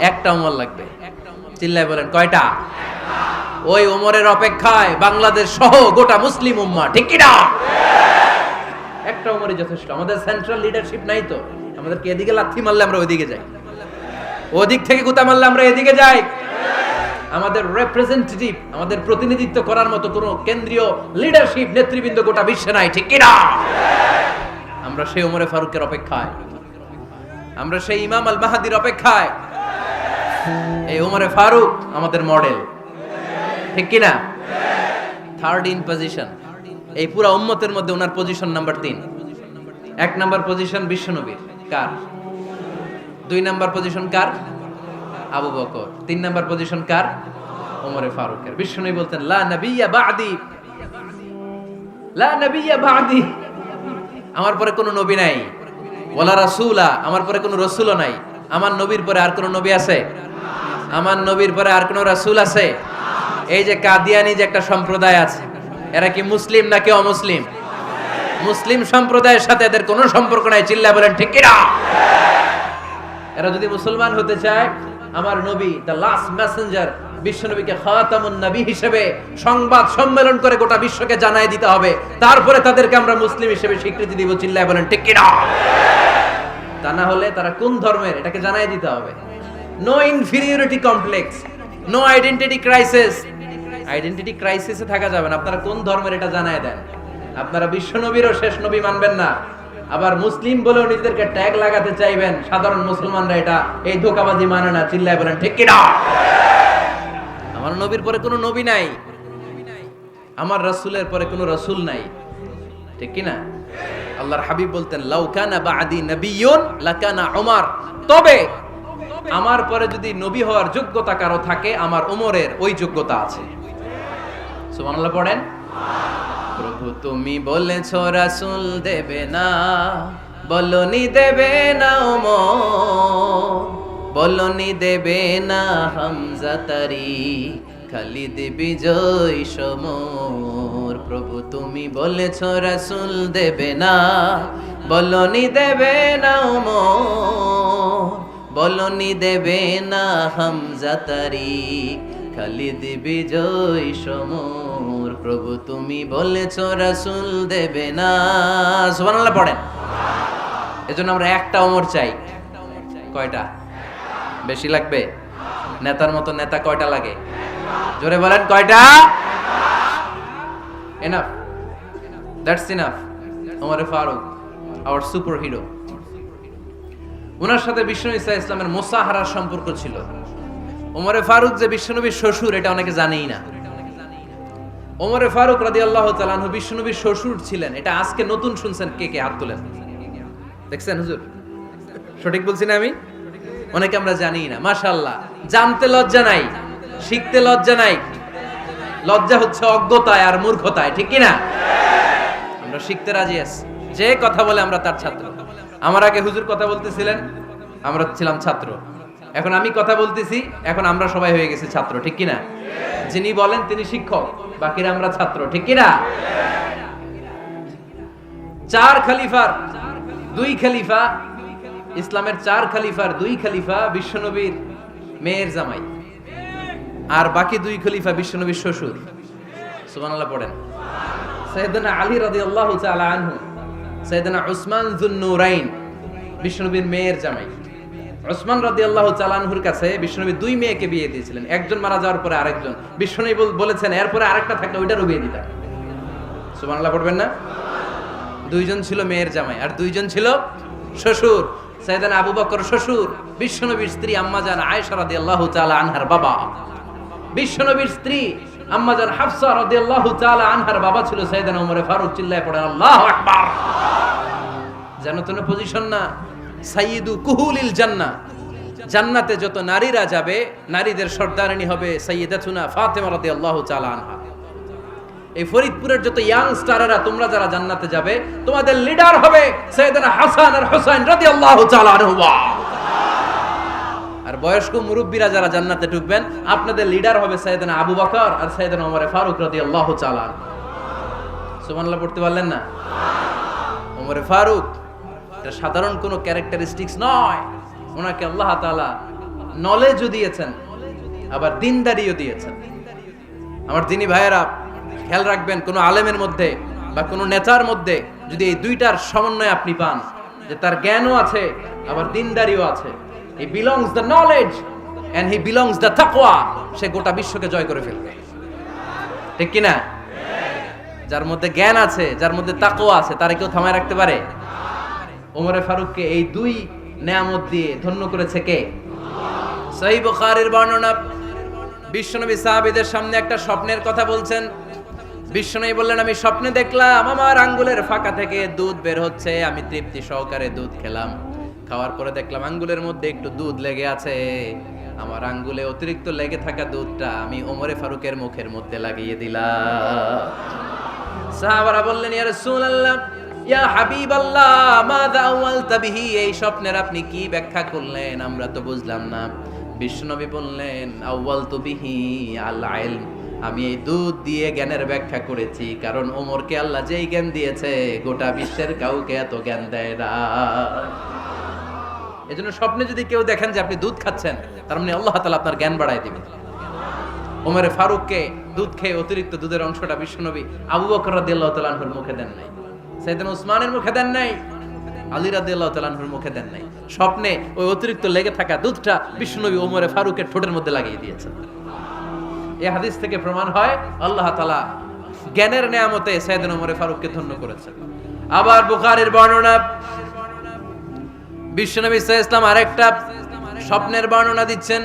Speaker 1: একটা ওমর লাগবে। চিল্লায় বলেন কয়টা? ওই ওমরের অপেক্ষায় বাংলাদেশ সহ গোটা মুসলিম উম্মাহ। ঠিক কি না? একটা ওমরই যথেষ্ট। আমাদের সেন্ট্রাল লিডারশিপ নাই তো, আমাদেরকে এদিকে লাথি মারলে আমরা ওইদিকে যাই, ওদিক থেকে গুতা মারলে আমরা এদিকে যাই। আমাদের রিপ্রেজেন্টেটিভ, আমাদের প্রতিনিধিত্ব করার মতো কোনো কেন্দ্রীয় লিডারশিপ নেতৃবৃন্দ গোটা বিশ্বে নাই। ঠিক কি না? আমরা সেই ওমরে ফারুকের অপেক্ষায়, আমরা সেই ইমাম আল মাহদির অপেক্ষায়। এই ওমরে ফারুক আমাদের মডেল। ঠিক কি না? থার্ড ইন পজিশন, এই পুরা উম্মতের মধ্যে ওনার পজিশন নাম্বার 3। 1 নাম্বার পজিশন বিশ্বনবীর, কার? 2 নাম্বার পজিশন কার? আবু বকর। 3 নাম্বার পজিশন কার? ওমরে ফারুকের। বিশ্বনবী বলতেন লা নবিয়্যা বা'দি, লা নবিয়্যা বা'দি, আমার পরে কোনো নবী নাই। ওয়ালা রাসূলা, আমার পরে কোনো রাসূলও নাই। আমার নবীর পরে আর কোনো নবী আছে? আমার নবীর পরে আর কোনো রাসূল আছে? এই যে কাদিয়ানি যে একটা সম্প্রদায় আছে, এরা কি মুসলিম নাকি অমুসলিম? মুসলিম সম্প্রদায়ের সাথে এদের কোনো সম্পর্ক নাই। চিল্লায় বলেন ঠিক কি না? এরা যদি মুসলমান হতে চায়, আমার নবী দ্য লাস্ট মেসেঞ্জার বিশ্বনবীকে খাতামুন নবী হিসেবে সংবাদ সম্মেলন করে গোটা বিশ্বকে জানাই দিতে হবে, তারপরে তাদেরকে আমরা মুসলিম হিসেবে স্বীকৃতি দিব। চিল্লায় বলেন ঠিক কি না? তা না হলে তারা কোন ধর্মের এটাকে জানাই দিতে হবে। No inferiority complex, no identity crisis. Identity ক্রাইসিসে থাকা যাবে না। আপনারা কোন ধর্মের এটা জানাই দেন। আপনারা বিশ্বনবীরও শেষ নবী মানবেন না, আবার মুসলিম বলেও নিজেদেরকে ট্যাগ লাগাতে চাইবেন। সাধারণ মুসলমানরা এটা এই ধোঁকাবাজি মানে না। চিল্লায় বলেন ঠিক কি না? আমার নবীর পরে কোনো নবী নাই, আমার রাসূলের পরে কোনো রাসূল নাই। ঠিক কি না? আল্লাহর হাবিব বলতেন লাউ কানা বা'দি নাবিয়্যুন লাকানা উমর, তবে আমার পরে যদি নবী হওয়ার যোগ্যতা কারো থাকে, আমার ওমরের ওই যোগ্যতা আছে। সুবহানাল্লাহ পড়েন। প্রভু তুমি বলেছো রাসূল দেবে না, বলনি দেবে না ওমর, বলনি দেবে না হামজা তারি, খালিদ বিজয় সমর। প্রভু তুমি বলেছো রাসূল দেবে না, বলনি দেবে না ওমর, বলনি দেবে না হামজা তারি, খালিদ বিজয় সমর। প্রভু তুমি বলেছো রাসূল দেবে না। সুবহানাল্লাহ পড়েন। এজন্য আমরা একটা ওমর চাই। কয়টা? বেশি লাগবে? নেতার মতো নেতা কয়টা লাগে? জোরে বলেন কয়টা? Enough, that's enough. ওমরে ফারুক আওয়ার সুপার হিরো। ওনার সাথে বিশ্বনবী সাল্লাল্লাহু আলাইহি ওয়াসাল্লামের মুসাহারার সম্পর্ক ছিল। ওমরে ফারুক যে বিশ্বনবীর শ্বশুর, এটা অনেকে জানেই না। ওমরে ফারুক রাদিয়াল্লাহু তাআলা আনহু বিশ্বনবীর শ্বশুর ছিলেন। এটা আজকে নতুন শুনছেন। কে কে হাত তোলেন? দেখছেন হুজুর? সঠিক বলছি না আমি? অনেকে আমরা জানি না। মাশাআল্লাহ, জানতে লজ্জা নাই, শিখতে লজ্জা নাই। লজ্জা হচ্ছে অজ্ঞতায় আর মূর্খতায়। ঠিক কি না? আমরা শিখতে রাজি আছি। যে কথা বলে আমরা তার ছাত্র। আমার আগে হুজুর কথা বলতেছিলেন, আমরা ছিলাম ছাত্র। এখন আমি কথা বলতেছি, এখন আমরা সবাই হয়ে গেছি ছাত্র। ঠিক কি না? যিনি বলেন তিনি শিক্ষক, বাকিরা আমরা ছাত্র। ঠিক কি না? 4 খলিফার 2 খলিফা, ইসলামের 4 খলিফার 2 খলিফা বিশ্বনবীর মেয়ের জামাই, আর বাকি 2 খলিফা বিশ্বনবীর শ্বশুর। সুবহানাল্লাহ পড়েন। সাইয়েদনা আলী রাদিয়াল্লাহু তাআলা আনহু, সাইয়েদনা উসমান যুন-নূরাইন বিশ্বনবীর মেয়ের জামাই। উসমান রাদিয়াল্লাহু তাআলা আনহুর কাছে বিশ্বনবী 2 মেয়েকে বিয়ে দিয়েছিলেন। একজন মারা যাওয়ার পরে আরেকজন। বিশ্বনবী বলেছেন এরপরে আরেকটা থাকলে ওইটারও বিয়ে দিতাম। সুবহানাল্লাহ পড়বেন না? 2 জন ছিল মেয়ের জামাই আর 2 জন ছিল শ্বশুর। সাইয়েদনা আবু বকর শ্বশুর, বিশ্বনবীর স্ত্রী আম্মাজান আয়েশা রাদিয়াল্লাহু তাআলা আনহার বাবা। বিশ্বনবীর স্ত্রী আম্মাজান হাফসা রাদিয়াল্লাহু তাআলা আনহার বাবা ছিল সাইয়েদনা ওমর ফারুক। চিল্লায় পড়েন আল্লাহু আকবার। জানো তো না পজিশন না? সাইয়্যিদু কুহুলিল জান্নাহ, জান্নাতে যত নারীরা যাবে, নারীদের সর্দারিনী হবে সাইয়্যিদাতুনা ফাতেমা রাদিয়াল্লাহু তাআলা আনহা। এই ফরিদপুরের যত ইয়াং স্টাররা তোমরা যারা জান্নাতে যাবে, তোমাদের লিডার হবে সাইয়েদনা হাসান আর হুসাইন রাদিয়াল্লাহু তাআলা আনহুমা। আর বয়স্ক মুরব্বীরা যারা জান্নাতে ঢুকবেন, আপনাদের লিডার হবে সাইয়েদনা আবু বকর আর সাইয়েদনা ওমর ফারুক রাদিয়াল্লাহু তাআলা আনহু। সুবহানাল্লাহ পড়তে পারলেন না? ওমর ফারুক এটা সাধারণ কোনো ক্যারেক্টারিস্টিক্স নয়। ওনাকে আল্লাহ তাআলা নলেজও দিয়েছেন, আবার দিনদারিও দিয়েছেন। আমার দিনী ভাইয়েরা খেয়াল রাখবেন, কোনো আলেমের মধ্যে বা কোনো নেতার মধ্যে যদি এই দুইটার সমন্বয় আপনি পান, যে তার জ্ঞানও আছে আবার দিনদারিও আছে, he belongs the knowledge and he belongs the taqwa, সে গোটা বিশ্বকে জয় করে ফেলবে। ঠিক কি না? যার মধ্যে জ্ঞান আছে, যার মধ্যে তাকওয়া আছে, তারে কেউ থামায় রাখতে পারে? ওমরে ফারুককে এই 2 নেয়ামত দিয়ে ধন্য করেছে কে? সহিহ বুখারীর বর্ণনা, বিশ্বনবী সাহাবীদের সামনে একটা স্বপ্নের কথা বলছেন। বিশ্বনবী বললেন, আমি স্বপ্নে দেখলাম আমার আঙ্গুলের ফাঁকা থেকে দুধ বের হচ্ছে, আমি তৃপ্তি সহকারে দুধ খেলাম। খাওয়ার পরে দেখলাম আঙ্গুলের মধ্যে একটু দুধ লেগে আছে। আমার আঙ্গুলে অতিরিক্ত লেগে থাকা দুধটা আমি ওমরে ফারুকের মুখের মধ্যে লাগিয়ে দিলাম। সাহাবারা বললেন, ইয়া রাসূলুল্লাহ, ইয়া হাবিবাল্লাহ, মাযা আওয়ালতা বিহি, এই স্বপ্নের আপনি কি ব্যাখ্যা করলেন, আমরা তো বুঝলাম না। বিশ্বনবী বললেন, আওয়ালতু বিহি আল ইলম, আমি এই দুধ দিয়ে জ্ঞানের ব্যাখ্যা করেছি, কারণ ওমরকে আল্লাহ যেই জ্ঞান দিয়েছে গোটা বিশ্বের কাউকে এত জ্ঞান দেয় না। এজন্য স্বপ্নে যদি কেউ দেখেন যে আপনি দুধ খাচ্ছেন, তার মানে আল্লাহ তাআলা আপনার জ্ঞান বাড়ায় দিবেন। ওমরে ফারুককে দুধ খেয়ে অতিরিক্ত দুধের অংশটা বিশ্বনবী আবু বকর রাদিয়াল্লাহু তাআলা আনহুর মুখে দেন নাই, সাইয়েদনা উসমানের মুখে দেন নাই, আলী রাদিয়াল্লাহু তাআলা আনহুর মুখে দেন নাই। স্বপ্নে ওই অতিরিক্ত লেগে থাকা দুধটা বিশ্বনবী ওমরে ফারুকের ঠোঁটের মধ্যে লাগিয়ে দিয়েছেন। এই হাদিস থেকে প্রমাণ হয় আল্লাহ তাআলা জ্ঞানের নেয়ামতে সাইয়েদনা ওমরে ফারুককে ধন্য করেছেন। আবার বুখারীর বর্ণনা, বিশ্বনবী সাল্লাল্লাহু আলাইহি ওয়াসাল্লাম আরেকটা স্বপ্নের বর্ণনা দিচ্ছেন।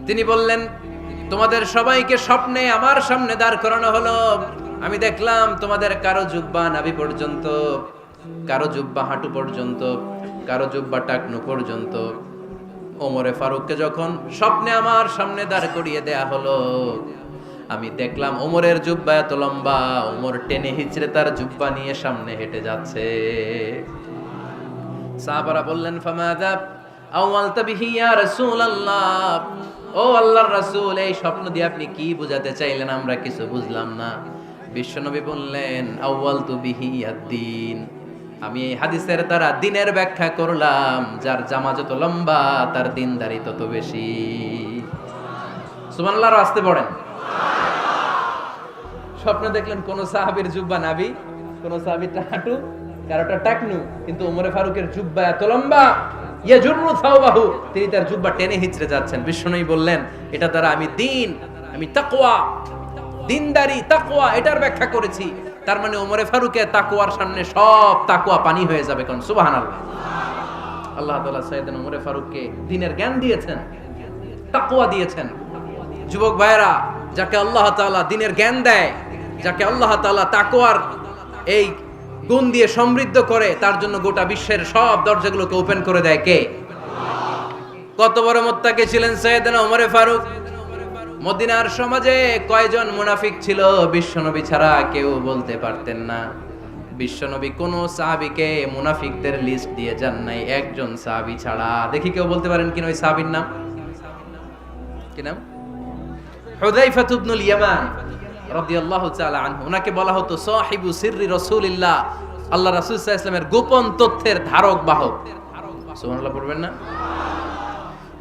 Speaker 1: তিনি বললেন, তোমাদের সবাইকে স্বপ্নে আমার সামনে দাঁড় করানো হলো। আমি দেখলাম তোমাদের কারো জুব্বা নাভি পর্যন্ত, কারো জুব্বা হাঁটু পর্যন্ত, কারো জুব্বা টাকনু পর্যন্ত। ওমরে ফারুককে যখন স্বপ্নে আমার সামনে দাঁড় করিয়ে দেয়া হলো, আমি দেখলাম ওমরের জুব্বা এত লম্বা, ওমর টেনে হিচড়ে তার জুব্বা নিয়ে সামনে হেঁটে যাচ্ছে। সাহাবারা বললেন, ফামাযা আওয়ালতা বিহি ইয়া রাসূলুল্লাহ, ও আল্লাহর রাসূল, এই স্বপ্ন দিয়ে আপনি কি বোঝাতে চাইলেন, আমরা কিছু বুঝলাম না। বিশ্বনবী বললেন, আউয়ালতু বিহি আদ-দীন, আমি এই হাদিসের দ্বারা দ্বীনের ব্যাখ্যা করলাম, যার জামা যত লম্বা তার দ্বীনদারি তত বেশি। সুবহানাল্লাহ, আসতে পড়েন। স্বপ্নে দেখলেন কোন সাহাবীর জুব্বা নাভি, কোন সাহাবীর হাঁটু, কারোটা টাকনু, কিন্তু ওমরে ফারুকের জুব্বা এত লম্বা, ইয়াজুরু সাওবাহু, তিনি তার জুব্বা টেনে হিচড়ে যাচ্ছেন। বিশ্বনবী বললেন, এটা দ্বারা আমি দ্বীন, আমি তাকওয়া, দ্বীনদারি, তাকওয়া, এটার ব্যাখ্যা করেছি। তার মানে ওমরে ফারুকের তাকওয়ার সামনে সব তাকওয়া পানি হয়ে যাবে। কোন সুবহানাল্লাহ। আল্লাহ তাআলা সাইয়েদনা ওমরে ফারুককে দ্বীনের জ্ঞান দিয়েছেন, তাকওয়া দিয়েছেন। যুবক ভাইরা, যাকে আল্লাহ তাআলা দ্বীনের জ্ঞান দেয়, যাকে আল্লাহ তাআলা তাকওয়ার এই গুণ দিয়ে সমৃদ্ধ করে, তার জন্য গোটা বিশ্বের সব দরজাগুলোকে ওপেন করে দেয় কে? কত বড় মুত্তাকি ছিলেন সাইয়েদনা ওমরে ফারুক। মদিনার সমাজে কয়জন মুনাফিক ছিল বিশ্বনবী ছাড়া কেউ বলতে পারতেন না। বিশ্বনবী কোন সাহাবীকে মুনাফিকদের লিস্ট দিয়ে যান নাই, একজন সাহাবী ছাড়া। দেখি কেউ বলতে পারেন কিনা ওই সাহাবীর নাম? কি নাম? হুযায়ফা ইবনুল ইয়ামান রাদিয়াল্লাহু তাআলা আনহু। ওনাকে বলা হতো সাহিবু সিররি রাসূলিল্লাহ, আল্লাহ রাসূল সাল্লাল্লাহু আলাইহি ওয়াসাল্লামের গোপন তথ্যের ধারক বাহক। সুবহানাল্লাহ পড়বেন না?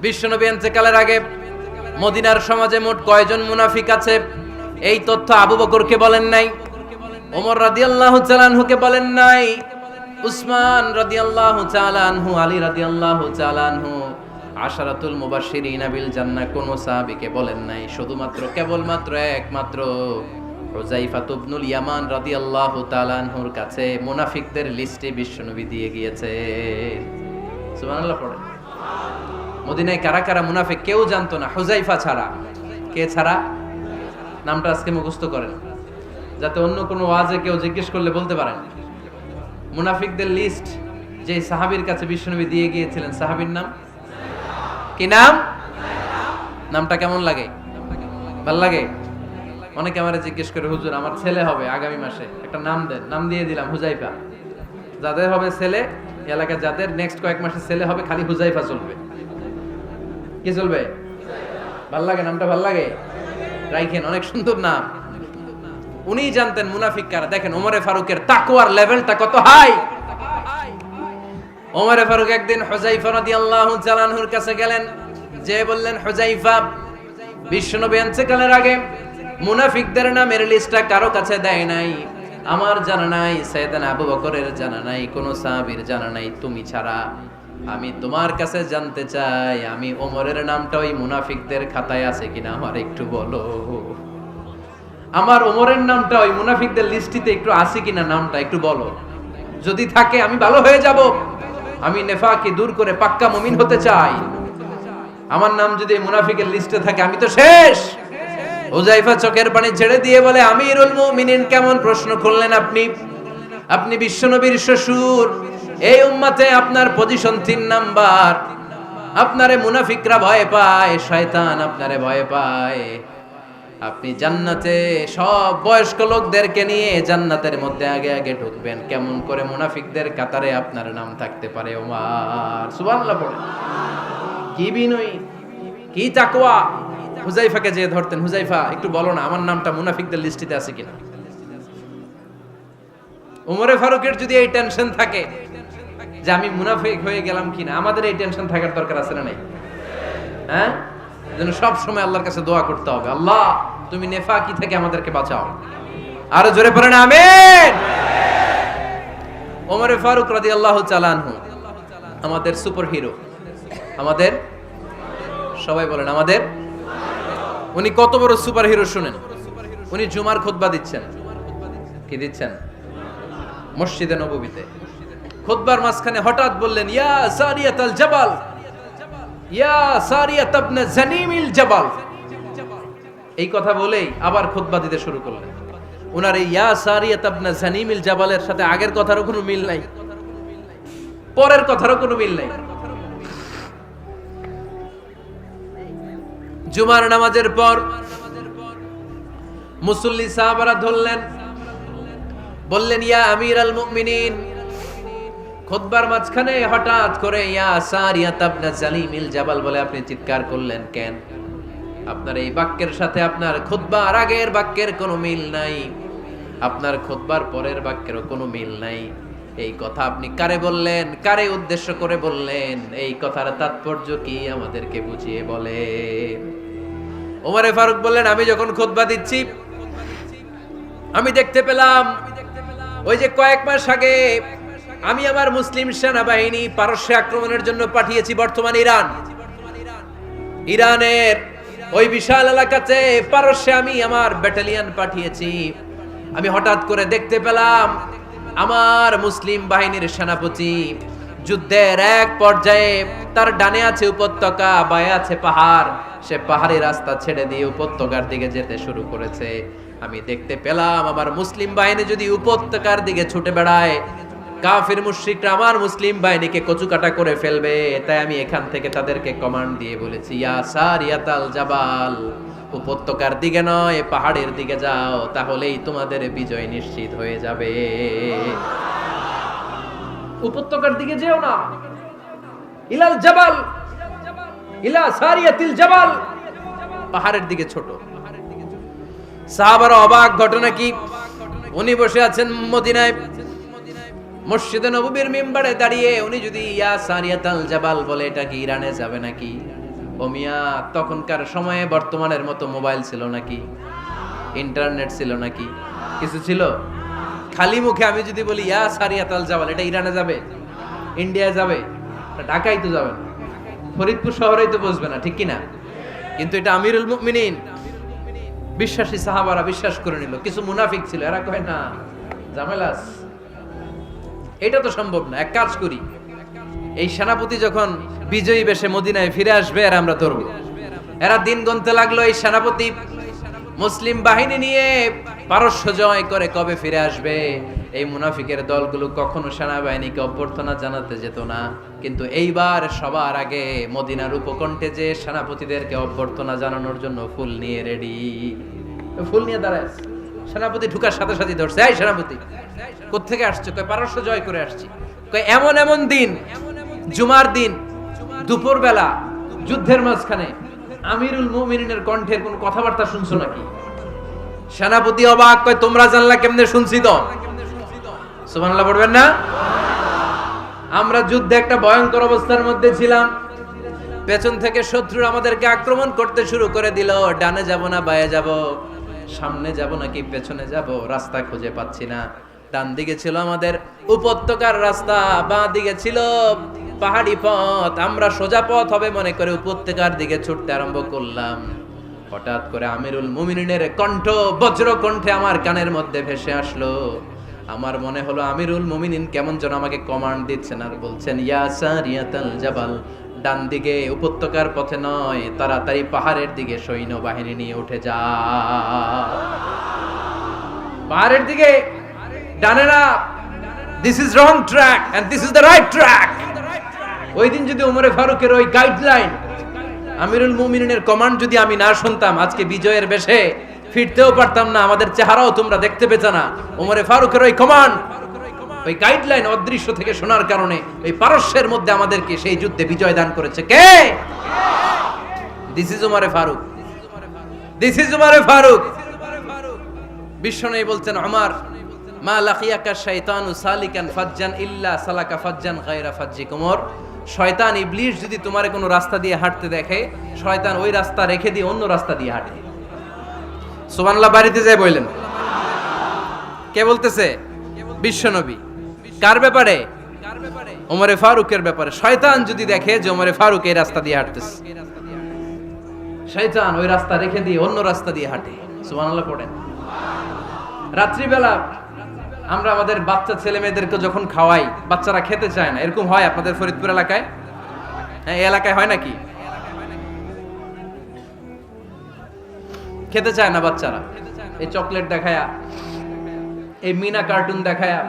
Speaker 1: বিশ্বনবী ইন্তেকালের আগে মদিনার সমাজে মোট কয়জন মুনাফিক আছে, এই তথ্য আবু বকরকে বলেন নাই, ওমর রাদিয়াল্লাহু তাআলা আনহুকে বলেন নাই, উসমান রাদিয়াল্লাহু তাআলা আনহু, আলী রাদিয়াল্লাহু তাআলা আনহু, আশারাতুল মুবাশশিরিনা বিল জান্নাহ কোন সাহাবীকে বলেন নাই। শুধুমাত্র কেবলমাত্র একমাত্র হুযায়ফা ইবনুল ইয়ামান রাদিয়াল্লাহু তাআলা আনহুর কাছে মুনাফিকদের লিস্টে বিশ্বনবী দিয়ে গিয়েছে। সুবহানাল্লাহ পড়েন। মদিনায় কারা কারা মুনাফিক কেউ জানতো না হুযায়ফা ছাড়া। কে ছাড়া? নামটা আজকে মুখস্থ করেন, যাতে অন্য কোনো ওয়াজে কেউ জিজ্ঞেস করলে বলতে পারেন। মুনাফিকদের লিস্ট যে সাহাবীর কাছে বিশ্বনবী দিয়ে গিয়েছিলেন, সাহাবীর নাম কি? নাম? নামটা কেমন লাগে? ভাল লাগে? অনেকে আমারে জিজ্ঞেস করে, হুজুর আমার ছেলে হবে আগামী মাসে, একটা নাম দেন। নাম দিয়ে দিলাম হুযায়ফা। যাদের হবে ছেলে, এলাকায় যাদের নেক্সট কয়েক মাসে ছেলে হবে, খালি হুযায়ফা চলবে। কি চলবে? ভাল লাগে? নামটা ভাল লাগে? রাইখেন, অনেক সুন্দর নাম। উনি জানতেন মুনাফিক কারা। দেখেন ওমরে ফারুকের তাকওয়ার লেভেলটা কত হাই। ওমরে ফারুক একদিন হুযায়ফা রাদিয়াল্লাহু তাআলা আনহুর কাছে গেলেন, যে বললেন, হুযায়ফা, বিশ্বনবী ইন্তেকালের আগে মুনাফিকদের নামের লিস্টটা কারো কাছে দেয় নাই, আমার জানা নাই, সাইয়েদনা আবু বকরের জানা নাই, কোন সাহাবীর জানা নাই, তুমি ছাড়া। আমি তোমার কাছে জানতে চাই, আমি ওমরের নামটা ওই মুনাফিকদের খাতায় আছে কিনা আমার একটু বলো। আমার ওমরের নামটা ওই মুনাফিকদের লিস্টিতে একটু আছে কিনা, নামটা একটু বলো। যদি থাকে আমি ভালো হয়ে যাব, আমি নেফাকি দূর করে পাক্কা মুমিন হতে চাই। আমার নাম যদি মুনাফিকের লিস্টে থাকে আমি তো শেষ। হুযায়ফা চোখের পানি ছেড়ে দিয়ে বলে, আমিরুল মুমিনিন, কেমন প্রশ্ন করলেন আপনি? আপনি বিশ্বনবীর শ্বশুর, এই উম্মতে আপনার পজিশন 3 নাম্বার। আপনারে মুনাফিকরা ভয় পায়, শয়তান আপনারে ভয় পায়। আপনি জান্নাতে সব বয়স্ক লোকদেরকে নিয়ে জান্নাতের মধ্যে আগে আগে ঢুকবেন, কেমন করে মুনাফিকদের কাতারে আপনার নাম থাকতে পারে? ওমর সুবহানাল্লাহ পড়ে। কি বিনয়ী, কি তাকওয়া! হুযায়ফাকে যে ধরতেন, হুযায়ফা একটু বলো না আমার নামটা মুনাফিকদের লিস্টিতে আছে কিনা। ওমরে ফারুকের যদি এই টেনশন থাকে যে আমি মুনাফিক হয়ে গেলাম কিনা, আমাদের এই টেনশন থাকার দরকার আছে না নাই? হ্যাঁ, যেন সব সময় আল্লাহর কাছে দোয়া করতে হবে, আল্লাহ তুমি নেফাকি থেকে আমাদেরকে বাঁচাও। আরো জোরে পড়েন আমিন। ওমরে ফারুক রাদিয়াল্লাহু তাআলা আনহু আমাদের সুপার হিরো, আমাদের সবাই বলেন আমাদের। উনি কত বড় সুপার হিরো শুনেন। উনি জুমার খুতবা দিচ্ছেন। কি দিচ্ছেন? মসজিদে নববীতে খুতবার মাঝখানে হঠাৎ বললেন, ইয়া সারিয়াতাল জাবাল, ইয়া সারিয়াত ইবনে জানিমিল জাবাল। এই কথা বলেই আবার খুতবা দিতে শুরু করলেন। ওনার এই ইয়া সারিয়াত ইবনে জানিমিল জাবালের সাথে আগের কথারও কোনো মিল নাই, পরের কথারও কোনো মিল নাই। জুমার নামাজের পর মুসল্লি সাহাবারা ধরলেন, বললেন, ইয়া আমিরাল মুমিনিন। খুতবার মাঝখানে হঠাৎ করে ইয়া সারিয়াত ইবনে জালিমিল জাবাল বলে আপনি চিৎকার করলেন কেন? আপনার এই বাক্যের সাথে আপনার খুতবার আগের বাক্যের কোনো মিল নাই, আপনার খুতবার পরের বাক্যেরও কোনো মিল নাই। এই কথা আপনি কারে বললেন, কারে উদ্দেশ্য করে বললেন? এই কথার তাৎপর্য কি আমাদেরকে বুঝিয়ে বলেন। ওমরে ফারুক বললেন, আমি যখন খুতবা দিচ্ছি আমি দেখতে পেলাম ওই যে কয়েক মাস আগে আমি আমার মুসলিম সেনাবাহিনী পারস্যে আক্রমণের জন্য পাঠিয়েছি, বর্তমান ইরানের ওই বিশাল এলাকাতে পারস্যে আমি আমার ব্যাটালিয়ন পাঠিয়েছি। আমি হঠাৎ করে দেখতে পেলাম আমার মুসলিম বাহিনীর সেনাপতি যুদ্ধের এক পর্যায়ে তার ডানে আছে উপত্যকা, বায়ে আছে পাহাড়, সে পাহাড়ি রাস্তা ছেড়ে দিয়ে উপত্যকার দিকে যেতে শুরু করেছে। আমি দেখতে পেলাম আমার মুসলিম বাহিনী যদি উপত্যকার দিকে ছুটে বেড়ায়, কাফির মুশরিকরা আমার মুসলিম বাহিনীকে কচুকাটা করে ফেলবে। তাই আমি এখান থেকে তাদেরকে কমান্ড দিয়ে বলেছি, ইয়া সারিয়াতাল জাবাল, উপত্যকার দিকে নয় পাহাড়ের দিকে যাও, তাহলেই তোমাদের বিজয় নিশ্চিত হয়ে যাবে। উপত্যকার দিকে যেও না, ইলাল জাবাল, ইলা সারিয়াতিল জাবাল, পাহাড়ের দিকে ছোট। সাহাবারা অবাক, ঘটনা কি? উনি বসে আছেন মদিনায় মসজিদে নববীর মিম্বারে দাঁড়িয়ে, উনি যদি ইয়া সারিয়াতাল জাবাল বলে, এটা কি ইরানে যাবে নাকি? ও মিয়া, তখনকার সময়ে বর্তমানের মতো মোবাইল ছিল নাকি, ইন্টারনেট ছিল নাকি, কিছু ছিল? খালি মুখে আমি যদি বলি ইয়া সারিয়াতাল জাবাল, এটা ইরানে যাবে, ইন্ডিয়া যাবে, ঢাকাই তো যাবে না, ফরিদপুর শহরেই তো বসবে না, ঠিক কিনা? কিন্তু এটা আমিরুল মুমিনিন, বিশ্বাসী সাহাবারা বিশ্বাস করে নিল। কিছু মুনাফিক ছিল, এরা কয় না জামেলাস, এটা তো সম্ভব না। এক কাজ করি, এই সেনাপতি যখন বিজয়ী বেশে মদিনায় ফিরে আসবে আর আমরা ধরবো। এরা দিন গুনতে লাগলো, এই সেনাপতি মুসলিম বাহিনী নিয়ে পারস্য জয় করে কবে ফিরে আসবে। এই মুনাফিকের দলগুলো কখনো সেনাবাহিনীকে অভ্যর্থনা জানাতে যেত না, কিন্তু এইবার সবার আগে মদিনার উপকণ্ঠে যে সেনাপতিদেরকে অভ্যর্থনা জানানোর জন্য ফুল নিয়ে রেডি, ফুল নিয়ে দাঁড়ায়। সেনাপতি ঢুকার সাথে সাথে ধরছে, এই সেনাপতি কোত্থেকে আসছে? কয় পারস্য জয় করে আসছি। কয় এমন এমন দিন, জুমার দিন দুপুর বেলা যুদ্ধের মাঝখানে আমিরুল মুমিনিনের কণ্ঠের কোন কথাবার্তা শুনছো নাকি? সেনাপতি অবাক, কয় তোমরা জানলা কেমনে? শুনছি তো। সুবহানাল্লাহ পড়বেন না? আমরা যুদ্ধে একটা ভয়ঙ্কর অবস্থার মধ্যে ছিলাম, পেছন থেকে শত্রু আমাদেরকে আক্রমণ করতে শুরু করে দিল। ডানে যাব না বায়ে যাব, সামনে যাব নাকি পেছনে যাব, রাস্তা খুঁজে পাচ্ছি না। ডান দিকে ছিল আমাদের উপত্যকার রাস্তা, বাঁ দিকে ছিল পাহাড়ি পথ। আমরা সোজা পথ হবে মনে করে উপত্যকার দিকে ছুটতে আরম্ভ করলাম। হঠাৎ করে আমিরুল মুমিনিনের কণ্ঠ বজ্র কণ্ঠে আমার কানের মধ্যে ভেসে আসলো। আমার মনে হলো আমিরুল মুমিনিন কেমন যেন আমাকে কমান্ড দিচ্ছেন আর বলছেন, ইয়া সারিয়াতাল জাবাল, ডান দিকে উপত্যকার পথে নয়, তাড়াতাড়ি পাহাড়ের দিকে সৈন্যবাহিনী নিয়ে উঠে যা। পাহাড়ের দিকে, ডানে না। This is wrong track and this is the right track. ওই দিন যদি ওমরে ফারুকের ওই গাইডলাইন, আমিরুল মুমিনিনের কমান্ড যদি আমি না শুনতাম, আজকে বিজয়ের বেশে ফিরতেও পারতাম না, আমাদের চেহারাও তোমরা দেখতে পেতে না। ওমরে ফারুকের ওই কমান্ড, ওই গাইডলাইন অদৃশ্য থেকে শোনার কারণে ওই পারস্যের মধ্যে আমাদেরকে সেই যুদ্ধে বিজয় দান করেছে কে? দিস ইজ ওমরে ফারুক, দিস ইজ ওমরে ফারুক। বিশ্বনবী বলছেন, ওমর মা লাকিয়াকা শাইতানু সালিকান ফাজ্জান ইল্লা সালাকা ফাজ্জান গায়রা ফাজ্জিক। ওমর, শয়তান ইবলিস যদি তোমার কোনো রাস্তা দিয়ে হাঁটতে দেখে, শয়তান ওই রাস্তা রেখে দিয়ে অন্য রাস্তা দিয়ে হাঁটে। সুবহানাল্লাহ। বাড়িতে যায় বললেন, কে বলতেছে? বিশ্বনবী। কার ব্যাপারে? ওমরে ফারুকের ব্যাপারে। শয়তান যদি দেখে যে ওমরে ফারুক এই রাস্তা দিয়ে হাঁটতেছে, শয়তান ওই রাস্তা রেখে দিয়ে অন্য রাস্তা দিয়ে হাঁটে। সুবহানাল্লাহ পড়েন। রাত্রিবেলা আমরা আমাদের বাচ্চা ছেলে মেয়েদেরকে যখন খাওয়াই, বাচ্চারা খেতে চায় না, এরকম হয় আপনাদের ফরিদপুর এলাকায়? হ্যাঁ, এই এলাকায় হয় নাকি? খেতে চায় না বাচ্চারা, এই চকলেট দেখায়া, এই মিনা কার্টুন দেখায়া,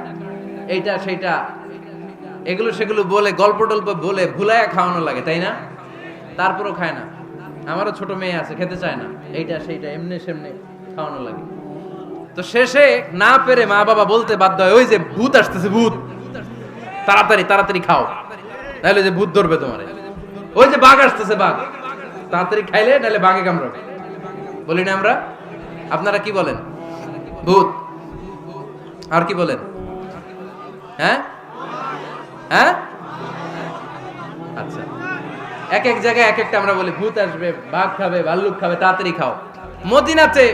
Speaker 1: এইটা সেইটা, এগুলো সেগুলো বলে, গল্প টল্প বলে ভুলায়া খাওয়ানো লাগে, তাই না? তারপরও খায় না। আমারও ছোট মেয়ে আছে, খেতে চায় না, এইটা সেইটা এমনি সেমনি খাওয়ানো লাগে। তো শেষে না পেরে মা বাবা বলতে বাধ্য হয়, ওই যে ভূত আসতেছে, ভূত, তাড়াতাড়ি তাড়াতাড়ি খাও, নাহলে যে ভূত ধরবে তোমারে। ওই যে বাঘ আসতেছে, বাঘ, তাড়াতাড়ি খাইলে নাহলে বাঘে কামড়াবে। বলি না আমরা? আপনারা কি বলেন? ভূত। আর কি বলেন? হ্যাঁ হ্যাঁ, আচ্ছা, এক এক জায়গায় এক একটা আমরা বলি, ভূত আসবে, বাঘ খাবে, ভাল্লুক খাবে, তাড়াতাড়ি খাও। মদিনাতে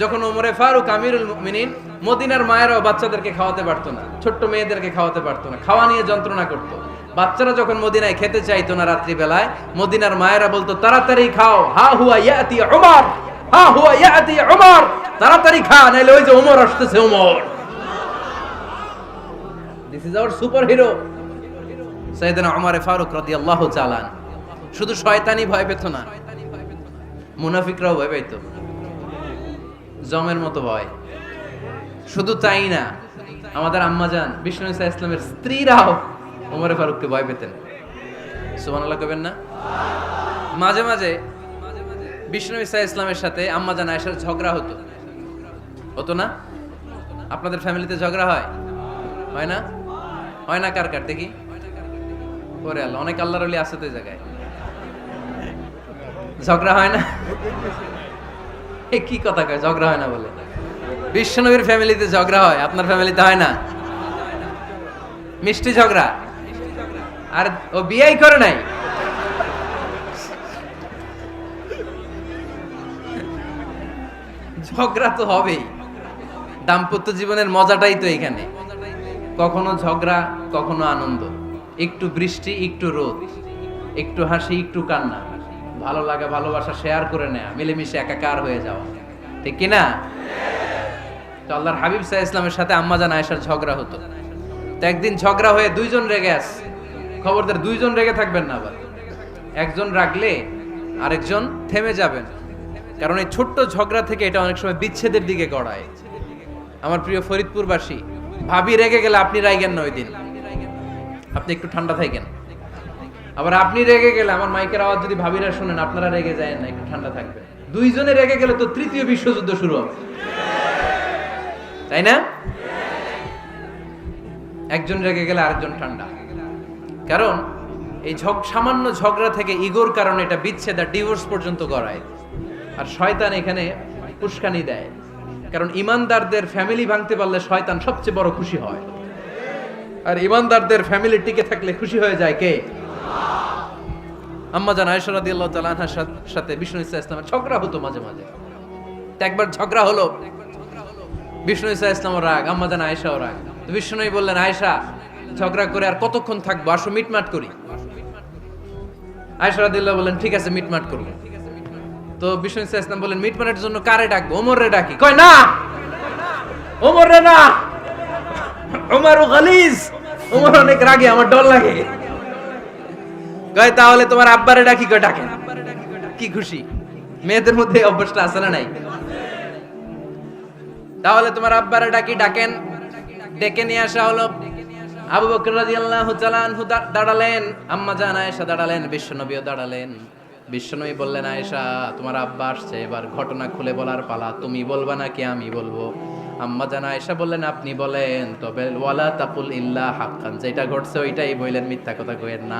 Speaker 1: যখন ওমরে ফারুক আমিরুল মুমিনিন, মদিনার মায়েরাও বাচ্চাদেরকে খাওয়াতে পারতো না, ছোট্ট মেয়েদেরকে খাওয়াতে পারতো না, খাওয়া নিয়ে যন্ত্রণা করতো। বাচ্চারা যখন মদিনায় খেতে চাইতো না রাত্রি বেলায়, মদিনার মায়েরা বলতো, তাড়াতাড়ি খাও, হা হুয়া ইয়াতি উমর, হা হুয়া ইয়াতি উমর, তাড়াতাড়ি খা, নাইলে ওই যে ওমর আসতেছে, Omar. This is our superhero Sayyidna Omar Farooq রাদিয়াল্লাহু তাআলা। শুধু শয়তানি ভয় পেত না, মুনাফিকরাও ভয় পেত, জমের মতো ভয়। শুধু তাই না, আমাদের আম্মাজান বিষ্ণু ইসা ইসলামের স্ত্রীরাও ওমর ফারুককে ভয় পেতেন। সুবহানাল্লাহ কইবেন না? মাঝে মাঝে বিষ্ণু ইসা ইসলামের সাথে আম্মাজান আয়েশার ঝগড়া হতো, হতো না? আপনাদের ফ্যামিলিতে ঝগড়া হয়? হয় না? হয় না? কার কার দেখি? ওরে আল্লাহ, অনেক আল্লাহর ওলি আছে তো এই জায়গায়। ঝগড়া হয় না? কি কথা কয়, ঝগড়া হয় না বলে? বিশ্বনবীর ফ্যামিলিতে ঝগড়া হয়, আপনার ফ্যামিলিতে হয় না? মিষ্টি ঝগড়া। আর ও বিয়েই করে নাই। ঝগড়া তো হবেই, দাম্পত্য জীবনের মজাটাই তো এখানে। কখনো ঝগড়া, কখনো আনন্দ, একটু বৃষ্টি, একটু রোদ, একটু হাসি, একটু কান্না, ভালো লাগা, ভালোবাসা শেয়ার করে নেয়া, মিলেমিশে একাকার হয়ে যাওয়া, ঠিক কিনা? তো আল্লাহর হাবিব সাল্লাল্লাহু আলাইহি ওয়াসাল্লামের সাথে আম্মাজান আয়েশার ঝগড়া হতো। তো একদিন ঝগড়া হয়ে দুইজন রেগে আছে। খবরদার, দুইজন রেগে থাকবেন না আবার। একজন রাগলে আরেকজন থেমে যাবেন, কারণ এই ছোট্ট ঝগড়া থেকে এটা অনেক সময় বিচ্ছেদের দিকে গড়ায়। আমার প্রিয় ফরিদপুরবাসী, ভাবি রেগে গেলে আপনি রাইগেন না, ওই দিন আপনি একটু ঠান্ডা থাকেন। আবার আপনি রেগে গেলে, আমার মাইকের আওয়াজ যদি ভাবিরা শুনেন, আপনারা রেগে যায় না, একটু ঠান্ডা থাকবেন। দুইজনে রেগে গেলে তো তৃতীয় বিশ্বযুদ্ধ শুরু হবে, তাই না? একজন রেগে গেলে আরেকজন ঠান্ডা, কারণ এই সামান্য ঝগড়া থেকে ইগোর কারণে এটা বিচ্ছেদ আর ডিভোর্স পর্যন্ত গড়ায়। আর শয়তান এখানে উস্কানি দেয়, কারণ ইমানদারদের ফ্যামিলি ভাঙতে পারলে শয়তান সবচেয়ে বড় খুশি হয়। আর ইমানদারদের ফ্যামিলি টিকে থাকলে খুশি হয়ে যায় কে? আম্মাজান আয়েশা রাদিয়াল্লাহু তাআলা আনহার সাথে বিষ্ণু ইসা ইসলামের ঝগড়া হতো মাঝে মাঝে। তো একবার ঝগড়া হলো, বিষ্ণু ইসা ইসলামের রাগ, আম্মাজান আয়েশাও রাগ। তো বিষ্ণুই বললেন, আয়েশা, ঝগড়া করে আর কতক্ষণ থাকবো, আসো মিটমাট করি। আয়েশা রাদিয়াল্লাহু বললেন, ঠিক আছে, মিটমাট করব। তো বিষ্ণু ইসা ইসলাম বললেন, মিটমাটের জন্য কারে ডাকবো? ওমরে ডাকি। কয় না, ওমরে না, ওমর গালিজ, ওমর অনেক রাগে, আমার ডর লাগে। কয় তাহলে তোমার আব্বারে ডাকি, কয় ডাকেন। কি খুশি, মেয়েদের মধ্যে এই অভ্যাসটা আছে না নাই? তাহলে তোমার আব্বারে ডাকি, ডাকেন। ডেকে নিয়ে আসা হলো। আবু বকর রাদিয়াল্লাহু তাআলা আনহু দাঁড়ালেন, আম্মা জান আয়েশা দাঁড়ালেন, বিশ্বনবীও দাঁড়ালেন। বিশ্বনবী বললেন, আয়েশা তোমার আব্বা আসছে, এবার ঘটনা খুলে বলার পালা, তুমি বলবা নাকি আমি বলবো? আম্মা জান আয়েশা বললেন, আপনি বলেন, তবে ওয়ালা তাকুল ইল্লা হাক্কান, যেটা ঘটছে ওইটাই বললেন, মিথ্যা কথা কইেন না।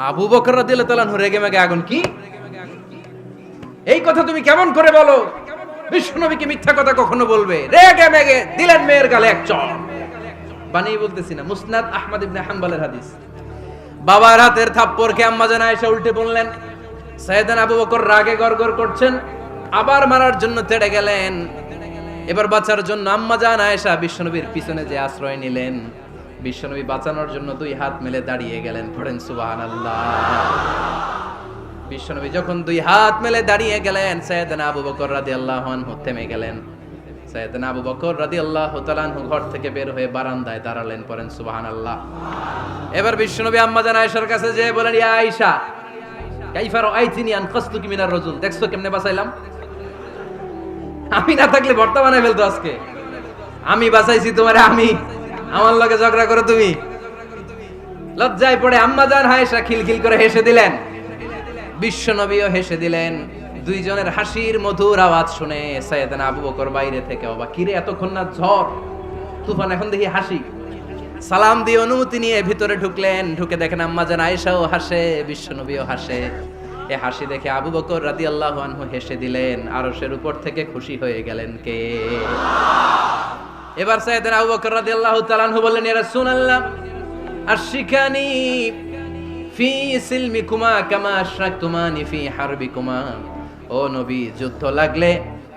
Speaker 1: আবু বকর রাদিয়াল্লাহু তাআলা আনহু রেগে মেগে আগুন, কি এই কথা তুমি কেমন করে বলো? বিশ্বনবীকে মিথ্যা কথা কখনো বলবে? রেগে মেগে দিলেন মেয়ের গালে এক চড়। বানিয়ে বলতেছি না, মুসনাদ আহমদ ইবনে হাম্বলের হাদিস। বাবার হাতের থাপ্পড়কে আম্মা জান আয়েশা উল্টে বললেন। সাইয়েদনা আবু বকর রাগে গড়গড় করছেন, আবার মারার জন্য তেড়ে গেলেন। এবার বাঁচার জন্য আম্মা জান আয়েশা বিশ্বনবীর পিছনে যে আশ্রয় নিলেন, বিশ্বনবী বাঁচানোর জন্য দুই হাত মেলে দাঁড়িয়ে গেলেন। পড়েন সুবহানাল্লাহ। বিশ্বনবী যখন দুই হাত মেলে দাঁড়িয়ে গেলেন, সাইয়েদনা আবু বকর রাদিয়াল্লাহু আনহু থেমে গেলেন। সাইয়েদনা আবু বকর রাদিয়াল্লাহু তাআলা আনহু ঘর থেকে বের হয়ে বারান্দায় দাঁড়ালেন। পড়েন সুবহানাল্লাহ। এবার বিশ্বনবী আম্মা জান আয়েশার কাছে যেয়ে বলেন, ইয়া আয়েশা কাইফা রাআইতিনি আনকাসতুকি মিনার রাজুল, দেখছো কেমনে বাঁচাইলাম? আমি না থাকলে ভর্তা বানাই ফেলতো আজকে। আমি বাঁচাইছি তোমারে, আমি আমার লগে ঝগড়া করো তুমি। লজ্জায় পড়ে আম্মা জান আয়েশা খিলখিল করে হেসে দিলেন, বিশ্বনবীও হেসে দিলেন। দুইজনের হাসির মধুর আওয়াজ শুনে সাইয়েদনা আবু বকর বাইরে থেকে অবাক, কিরে এতক্ষণ না ঝড় তুফান, এখন দেখি হাসি। সালাম দিয়ে অনুমতি নিয়ে ভিতরে ঢুকলেন। ঢুকে দেখেন আম্মা জান আয়েশাও হাসে, বিশ্বনবীও হাসে। এই হাসি দেখে আবু বকর রাদিয়াল্লাহু আনহু হেসে দিলেন। আরশের উপর থেকে খুশি হয়ে গেলেন কে? এবার সাইয়েদনা আবু বকর রাদিয়াল্লাহু তাআলা আনহু বললেন, ইয়া রাসূলুল্লাহ আশরিকানি ফি সিলমিকুমা কামা আশরাকতুমানি ফি হারবিকুমা। ও নবী, যুদ্ধ লাগলে,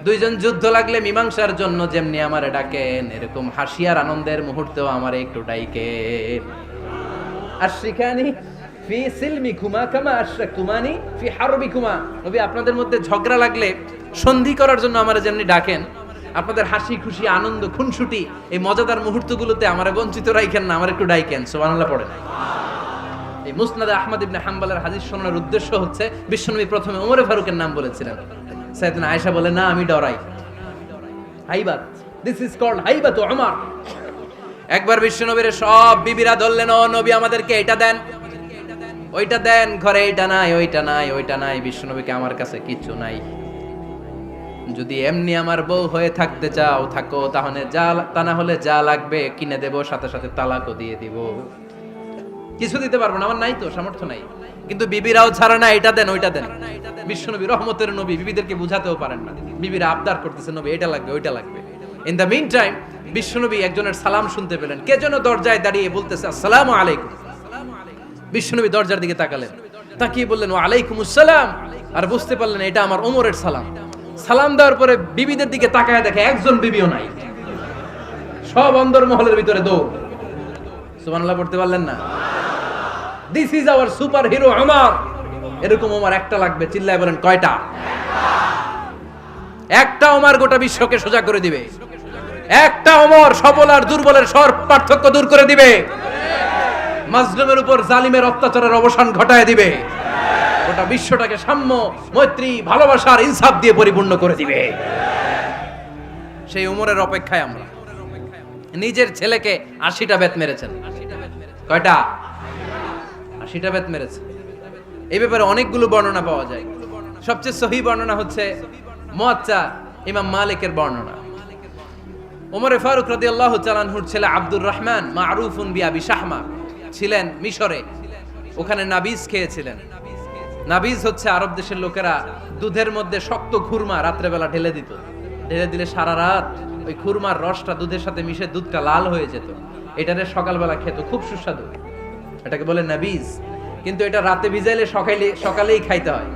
Speaker 1: দুইজন যুদ্ধ লাগলে মীমাংসার জন্য যেমনি আমারে ডাকেন, এরকম হাসি আর আনন্দের মুহূর্তেও আমারে একটু ডাইকেন। আশরিকানি ফি সিলমিকুমা কামা আশরাকতুমানি ফি হারবিকুমা। নবী, আপনাদের মধ্যে ঝগড়া লাগলে সন্ধি করার জন্য আমারে যেমনি ডাকেন, আপনাদের হাসি খুশি আনন্দ খুনসুটি এই মজাদার মুহূর্তগুলোতে আমারে বঞ্চিত রাখেন না, আমার একটু ডাইকেন। সুবহানাল্লাহ পড়েন। এই মুসনাদ আহমদ ইবনে হাম্বলের হাদিস শোনার উদ্দেশ্য হচ্ছে, বিশ্বনবী প্রথমে ওমর ফারুকের নাম বলেছিলেন। সাইয়েদনা আয়েশা বলে, না আমি ডরাই। হাইবাত, দিস ইজ কল্ড হাইবাত ওমর। একবার বিশ্বনবীর সব বিবিরা ধরলেন, ও নবী আমাদেরকে এটা দেন, ওইটা দেন, ঘরে এটা নাই, ওইটা নাই, ওইটা নাই। বিশ্বনবীকে, আমার কাছে কিছু নাই, যদি এমনি আমার বউ হয়ে থাকতে চাও থাকো, তাহলে যা, তা না হলে যা লাগবে কিনে দেব, সাথে সাথে তালাকও দিয়ে দিব। কিছু দিতে পারবো না, আমার নাই তো, সামর্থ্য নাই। কিন্তু বিবিরাও ছাড়া না, এটা দেন ওইটা দেন। বিশ্বনবী রহমতের নবী, বিবিদেরকে বুঝাতেও পারেন না। বিবিরা আবদার করতেছে, নবী এটা লাগবে, ওইটা লাগবে। ইন দ্য মিন টাইম বিশ্বনবী একজনের সালাম শুনতে পেলেন। কে যেন দরজায় দাঁড়িয়ে বলতেছে, আসসালামু আলাইকুম। বিশ্বনবী দরজার দিকে তাকালেন, তাকিয়ে বললেন, ওয়া আলাইকুমুস সালাম। আর বুঝতে পারলেন এটা আমার ওমরের সালাম। সালাম দেওয়ার পরে বিবিদের দিকে তাকায় দেখে একজন বিবিও নাই, সব অন্দরমহলের ভিতরে দৌড়। সুবহানাল্লাহ পড়তে পারলেন না? This is our super hero Omar. এরকম ওমর একটা লাগবে, চিল্লায় বলেন কয়টা? একটা ওমর গোটা বিশ্বকে সোজা করে দিবে। একটা ওমর সবল আর দুর্বলের সব পার্থক্য দূর করে দিবে। মাজলুমের উপর জালিমের অত্যাচারের অবসান ঘটায় দিবে। গোটা বিশ্বটাকে সাম্য, মৈত্রী, ভালোবাসার ইনসাফ দিয়ে পরিপূর্ণ করে দিবে। সেই ওমরের অপেক্ষায় আমরা। নিজের ছেলেকে 80টা বেত মেরেছেন। কয়টা? 80টা বেত মেরেছে। এই ব্যাপারে অনেকগুলো বর্ণনা পাওয়া যায়। সবচেয়ে সহিহ বর্ণনা হচ্ছে মুয়াত্তা ইমাম মালিকের বর্ণনা। ওমর ফারুক রাদিয়াল্লাহু তাআলা আনহুর ছেলে আব্দুর রহমান মারুফুন বিআবি শাহমা ছিলেন মিশরে। ওখানে নাবিজ খেয়েছিলেন। নাবিজ হচ্ছে আরব দেশের লোকেরা দুধের মধ্যে শক্ত খুরমা রাত্রেবেলা ঢেলে দিত। ঢেলে দিলে সারা রাত ওই খুরমার রসটা দুধের সাথে মিশে দুধটা লাল হয়ে যেত। এটারে সকালবেলা খেত, খুব সুস্বাদু। এটাকে বলে নাবিজ। কিন্তু এটা রাতে ভিজাইলে সকালেই খাইতে হয়,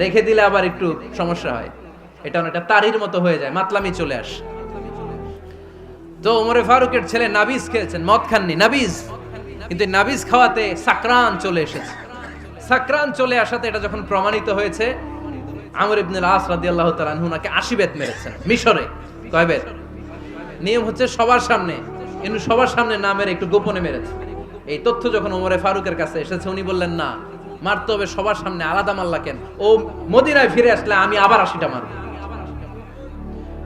Speaker 1: রেখে দিলে আবার একটু সমস্যা হয়। এটা অনেকটা তারির মতো হয়ে যায়, মাতলামি চলে আসে। তো ওমরে ফারুকের ছেলে নাবিজ খেয়েছেন, মদ খাননি, নাবিজ। কিন্তু নাবিজ খাওয়াতে সাকরান চলে এসেছে। সাকরান চলে আসাতে এটা যখন প্রমাণিত হয়েছে, আমর ইবনে আস রাদিয়াল্লাহু তাআলা আনহু নাকি 80 বেত মেরেছেন মিশরে। কয় বেত? নিয়ম হচ্ছে সবার সামনে, কিন্তু সবার সামনে না মেরে একটু গোপনে মেরেছে। এই তথ্য যখন ওমরে ফারুকের কাছে এসেছে, উনি বললেন না, মারতে হবে সবার সামনে, আলাদা মাল্লা কেন? ও মদিনায় ফিরে আসলে আমি আবার 80টা মারব।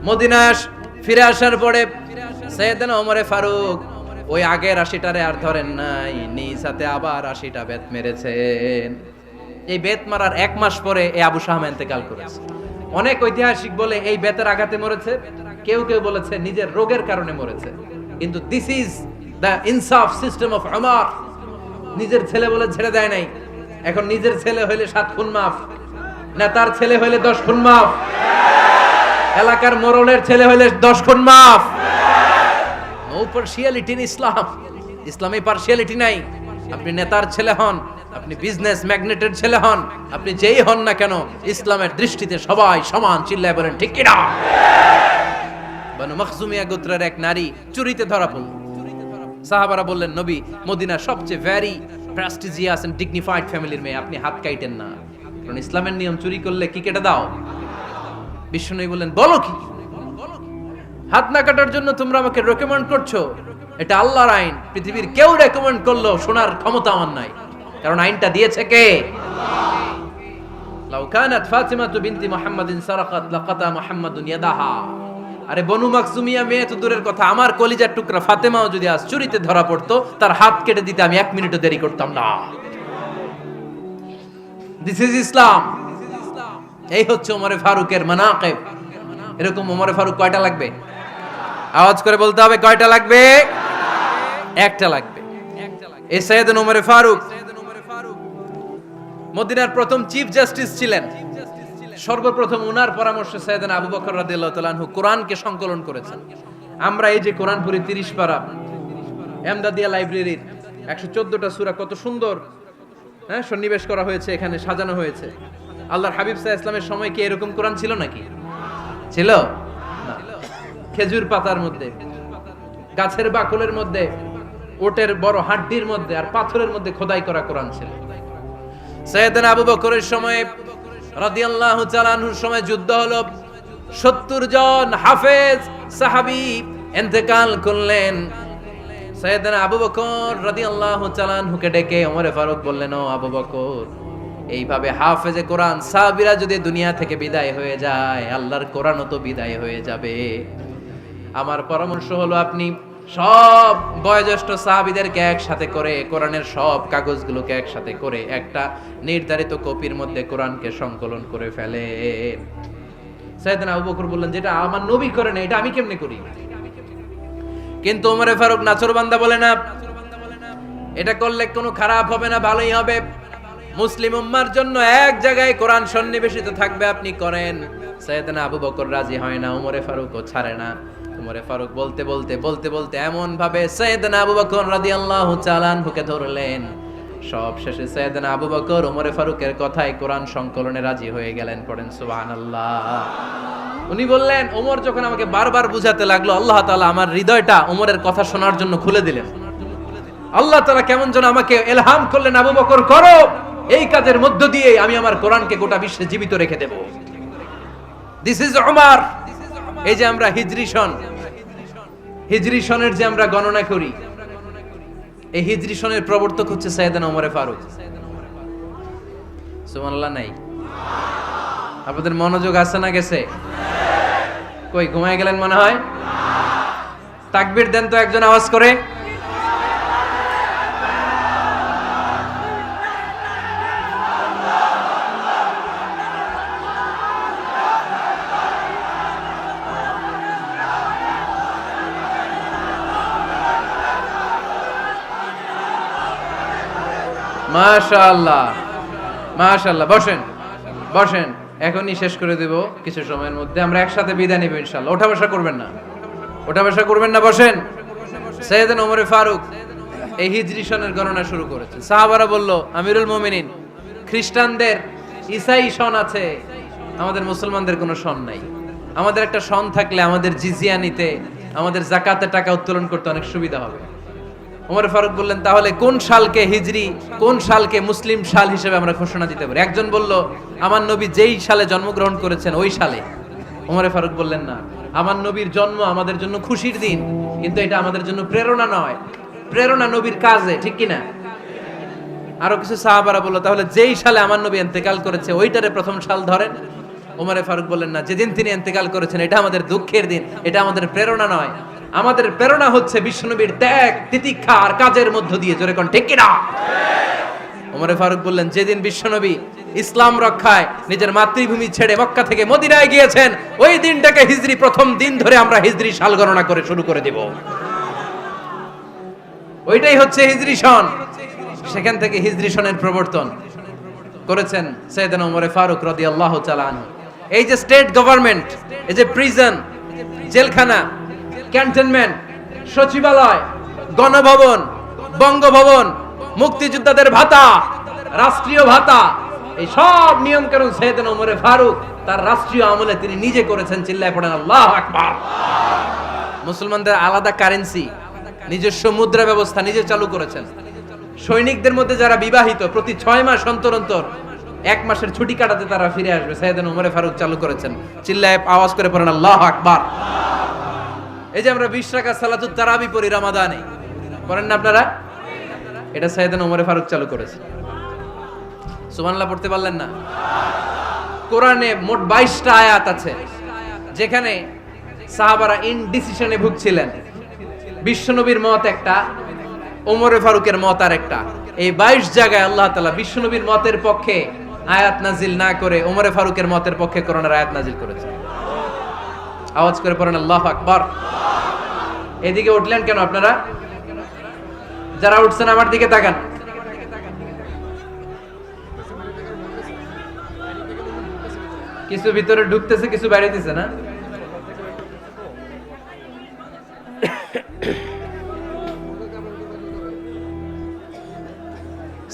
Speaker 1: মদিনায় ফিরে আসার পরে সাইয়েদনা ওমরে ফারুক ওই আগের 80টারে আর ধরেন নাই, নিজ হাতে আবার 80টা বেত মেরেছেন। এই বেত মারার 1 মাস পরে এই আবু শাহমা ইন্তেকাল করেছে। অনেক ঐতিহাসিক বলে এই বেতের আঘাতে মরেছে, কেউ কেউ বলেছে নিজের রোগের কারণে মরেছে। কিন্তু দিস ইজ দ্য ইনসাফ সিস্টেম অফ উমর। নিজের ছেলে বলে ছেড়ে দেয় নাই। এখন নিজের ছেলে হইলে 7 খুন মাফ, না তার ছেলে হইলে 10 খুন মাফ, এলাকার মোড়লের ছেলে হইলে 10 খুন মাফ। নো পার্শিয়ালিটি ইন ইসলাম। ইসলামে পার্শিয়ালিটি নাই। আপনি নেতার ছেলে হন, আপনি বিজনেস ম্যাগনেটের ছেলে হন, আপনি যেই হন না কেন, ইসলামের দৃষ্টিতে সবাই সমান। চিল্লায় বলেন ঠিক কিনা? বানু মখজুমিয়া গোত্রের এক নারী চুরিতে ধরা পড়ল। সাহাবারা বললেন, নবী মদিনার সবচেয়ে ভেরি প্রেস্টিজিয়াস এন্ড ডিগনিফাইড ফ্যামিলির মেয়ে, আপনি হাত কাটেন না, কারণ ইসলামের নিয়ম চুরি করলে কি কেটে দাও। বিশ্বনবী বললেন, বলো কি? হাত না কাটার জন্য তোমরা আমাকে রেকমেন্ড করছো? এটা আল্লাহর আইন, পৃথিবীর কেউ রেকমেন্ড করলো শোনার ক্ষমতা আমার নাই, কারণ আইনটা দিয়েছে কে? লাউ কানাত ফাতিমাতু বিনতি মুহাম্মাদিন সারাকাত লাকাতা মুহাম্মাদুন ইয়াদাহা। আরে বনু মাকসুমিয়া মেয়ে তো দূরের কথা, আমার কলিজার টুকরা ফাতেমাও যদি আজ চুরিতে ধরা পড়তো, তার হাত কেটে দিতে আমি 1 মিনিটও দেরি করতাম না। দিস ইজ ইসলাম। এই হচ্ছে ওমরে ফারুকের মানাকিব। এরকম ওমরে ফারুক কয়টা লাগবে? আওয়াজ করে বলতে হবে, কয়টা লাগবে? একটা লাগবে। এই সাইয়েদনা ওমরে ফারুক মদিনার প্রথম চিফ জাস্টিস ছিলেন। সর্বপ্রথম উনার পরামর্শে সাইয়েদনা আবু বকর রাদিয়াল্লাহু তাআলা আনহু কোরআনকে সংকলন করেছেন। আমরা এই যে কোরআন পড়ি 30 পারা, এমদাদিয়া লাইব্রেরির 114টা সূরা, কত সুন্দর সন্নিবেশ করা হয়েছে, এখানে সাজানো হয়েছে। আল্লাহর হাবিব সাল্লাল্লাহু আলাইহি ওয়াসাল্লামের সময় কি এরকম কোরআন ছিল নাকি? ছিল না। খেজুর পাতার মধ্যে, গাছের বাকলের মধ্যে, ওটের বড় হাড্ডির মধ্যে আর পাথরের মধ্যে খোদাই করা কোরআন ছিল। সাইয়েদনা আবু বকরের সময় রাদিয়াল্লাহু তাআলা আনহুর সময় যুদ্ধ হলো, 70 জন হাফেজ সাহাবী ইন্তেকাল করলেন। সাইয়েদনা আবু বকর রাদিয়াল্লাহু তাআলা আনহুকে ডেকে ওমরে ফারুক বললেন, ও আবু বকর, এইভাবে হাফেজে কোরআন সাহাবীরা যদি দুনিয়া থেকে বিদায় হয়ে যায়, আল্লাহর কোরআনও তো বিদায় হয়ে যাবে। আমার পরামর্শ হলো আপনি সব বয়োজ্যেষ্ঠ সাহাবীদেরকে একসাথে করে কোরআনের সব কাগজগুলোকে একসাথে করে একটা নির্ধারিত কপির মধ্যে কোরআনকে সংকলন করে ফেলে। সাইয়েদনা আবু বকর বললেন, যেটা আমার নবী করেন এটা আমি কেমনে করি? কিন্তু ওমরে ফারুক নাছোড়বান্দা বলে না, এটা করলে কোনো খারাপ হবে না, ভালোই হবে। মুসলিম উম্মার জন্য এক জায়গায় কোরআন সন্নিবেশিত থাকবে, আপনি করেন। সাইয়েদনা আবু বকর রাজি হয় না, ওমরে ফারুকও ছাড়ে না। ওমরে ফারুক বলতে বলতে বলতে বলতে এমন ভাবে সাইয়েদনা আবু বকর রাদিয়াল্লাহু তাআলা আনহুকে ধরলেন, সব শেষে সাইয়েদনা আবু বকর ওমরে ফারুকের কথায় কোরআন সংকলনে রাজি হয়ে গেলেন। পড়েন সুবহানাল্লাহ। উনি বললেন, ওমর যখন আমাকে বারবার বুঝাতে লাগলো, আল্লাহ তাআলা আমার হৃদয়টা ওমরের কথা শোনার জন্য খুলে দিলেন। আল্লাহ তাআলা কেমন যেন আমাকে ইলহাম করলেন, আবু বকর করো, এই কাজের মধ্য দিয়ে আমি আমার কোরআনকে গোটা বিশ্বে জীবিত রেখে দেব। This is Umar. এই যে আমরা হিজরি সনের যে আমরা গণনা করি, এই হিজরি সনের প্রবর্তক হচ্ছে সাইয়েদনা ওমরে ফারুক। সুবহানাল্লাহ নাই? আপনাদের মনোযোগ আছে না গেছে? কই ঘুমায় গেলেন মনে হয়? তাকবীর দেন তো একজন আওয়াজ করে। মাশাআল্লাহ মাশাআল্লাহ। বসেন বসেন, এখনই শেষ করে দেব কিছু সময়ের মধ্যে। আমরা একসাথে বিদায় নেব ইনশাআল্লাহ। ওঠা বসা করবেন না, ওঠা বসা করবেন না, বসেন। সাইয়েদনা ওমরে ফারুক এই হিজরি সনের গণনা শুরু করেছে। সাহাবারা বলল, আমিরুল মুমিনিন, খ্রিস্টানদের ঈসাই সন আছে, আমাদের মুসলমানদের কোনো সন নাই। আমাদের একটা সন থাকলে আমাদের জিজিয়া নিতে, আমাদের যাকাতের টাকা উত্তোলন করতে অনেক সুবিধা হবে। ওমর ফারুক বললেন, তাহলে কোন সালকে হিজরি, কোন সালকে মুসলিম সাল হিসেবে আমরা ঘোষণা দিতে পারি? একজন বলল, আমার নবী যেই সালে জন্মগ্রহণ করেছেন ওই সালে। ওমর ফারুক বললেন, না, আমার নবীর জন্ম আমাদের জন্য খুশির দিন, কিন্তু এটা আমাদের জন্য প্রেরণা নয়। প্রেরণা নবীর কাজে, ঠিক কিনা? আরো কিছু সাহাবারা বলল, তাহলে যেই সালে আমার নবী ইন্তেকাল করেছে ওইটারে প্রথম সাল ধরেন। ওমরে ফারুক বললেন, না, যেদিন তিনি ইন্তেকাল করেছেন এটা আমাদের দুঃখের দিন, এটা আমাদের প্রেরণা নয়। আমাদের প্রেরণা হচ্ছে বিশ্বনবীর ত্যাগ, তিতিক্ষা আর কাজের মধ্য দিয়ে। জোরে কোন ঠিক কিনা? ওমরে ফারুক বললেন, যেদিন বিশ্বনবী ইসলাম রক্ষায় নিজের মাতৃভূমি ছেড়ে মক্কা থেকে মদিনায় গিয়েছেন, ওই দিনটাকে হিজরি প্রথম দিন ধরে আমরা হিজরি সাল গণনা করে শুরু করে দিব। ওইটাই হচ্ছে হিজরি সন। সেখান থেকে হিজরি সনের প্রবর্তন করেছেন সাইয়েদনা ওমর ফারুক রাদিয়াল্লাহু তাআলা আনহু। এই যে স্টেট গভর্নমেন্ট, এই যে প্রিজন, জেলখানা, ক্যান্টনমেন্ট, সচিবালয়, গণভবন, বঙ্গভবন, মুক্তিযোদ্ধাদের ভাতা, রাষ্ট্রীয় ভাতা, এই সব নিয়ম কানুন সাইয়েদনা ওমর ফারুক তার রাষ্ট্রীয় আমলে তিনি নিজে করেছেন। চিল্লায় পড়েন আল্লাহু আকবার। মুসলমানদের আলাদা কারেন্সি, নিজস্ব মুদ্রা ব্যবস্থা নিজে চালু করেছেন। সৈনিকদের মধ্যে যারা বিবাহিত, প্রতি 6 মাস অন্তর অন্তর 1 মাসের ছুটি কাটাতে তারা ফিরে আসবে, সাইয়েদনা ওমর ফারুক চালু করেছেন। চিল্লায় আওয়াজ করে পড়েন আল্লাহু আকবার। এই যে আমরা 20 রাকাত সালাতুত তারাবি পড়ি রমাদানে, পড়েন না আপনারা? এটা সাইয়েদনা ওমর ফারুক চালু করেছেন। সুবহানাল্লাহ পড়তে পারলেন না? কোরআনে মোট 22টা আয়াত আছে যেখানে সাহাবারা ইনডিসিশনে ভুগছিলেন। বিশ্বনবীর মত একটা, ওমর ফারুকের মত আর একটা। এই 22 জায়গায় আল্লাহ তাআলা বিশ্বনবীর মতের পক্ষে আয়াত নাজিল না করে ওমর ফারুকের মতের পক্ষে কোরআনের আয়াত নাজিল করেছেন। আওয়াজ করে পড়েন আল্লাহু আকবার। এদিকে উঠলেন কেন আপনারা? যারা উঠছেন আমার দিকে তাকান। কিছু ভিতরে ঢুকতেছে, কিছু বাইরে দিছে না?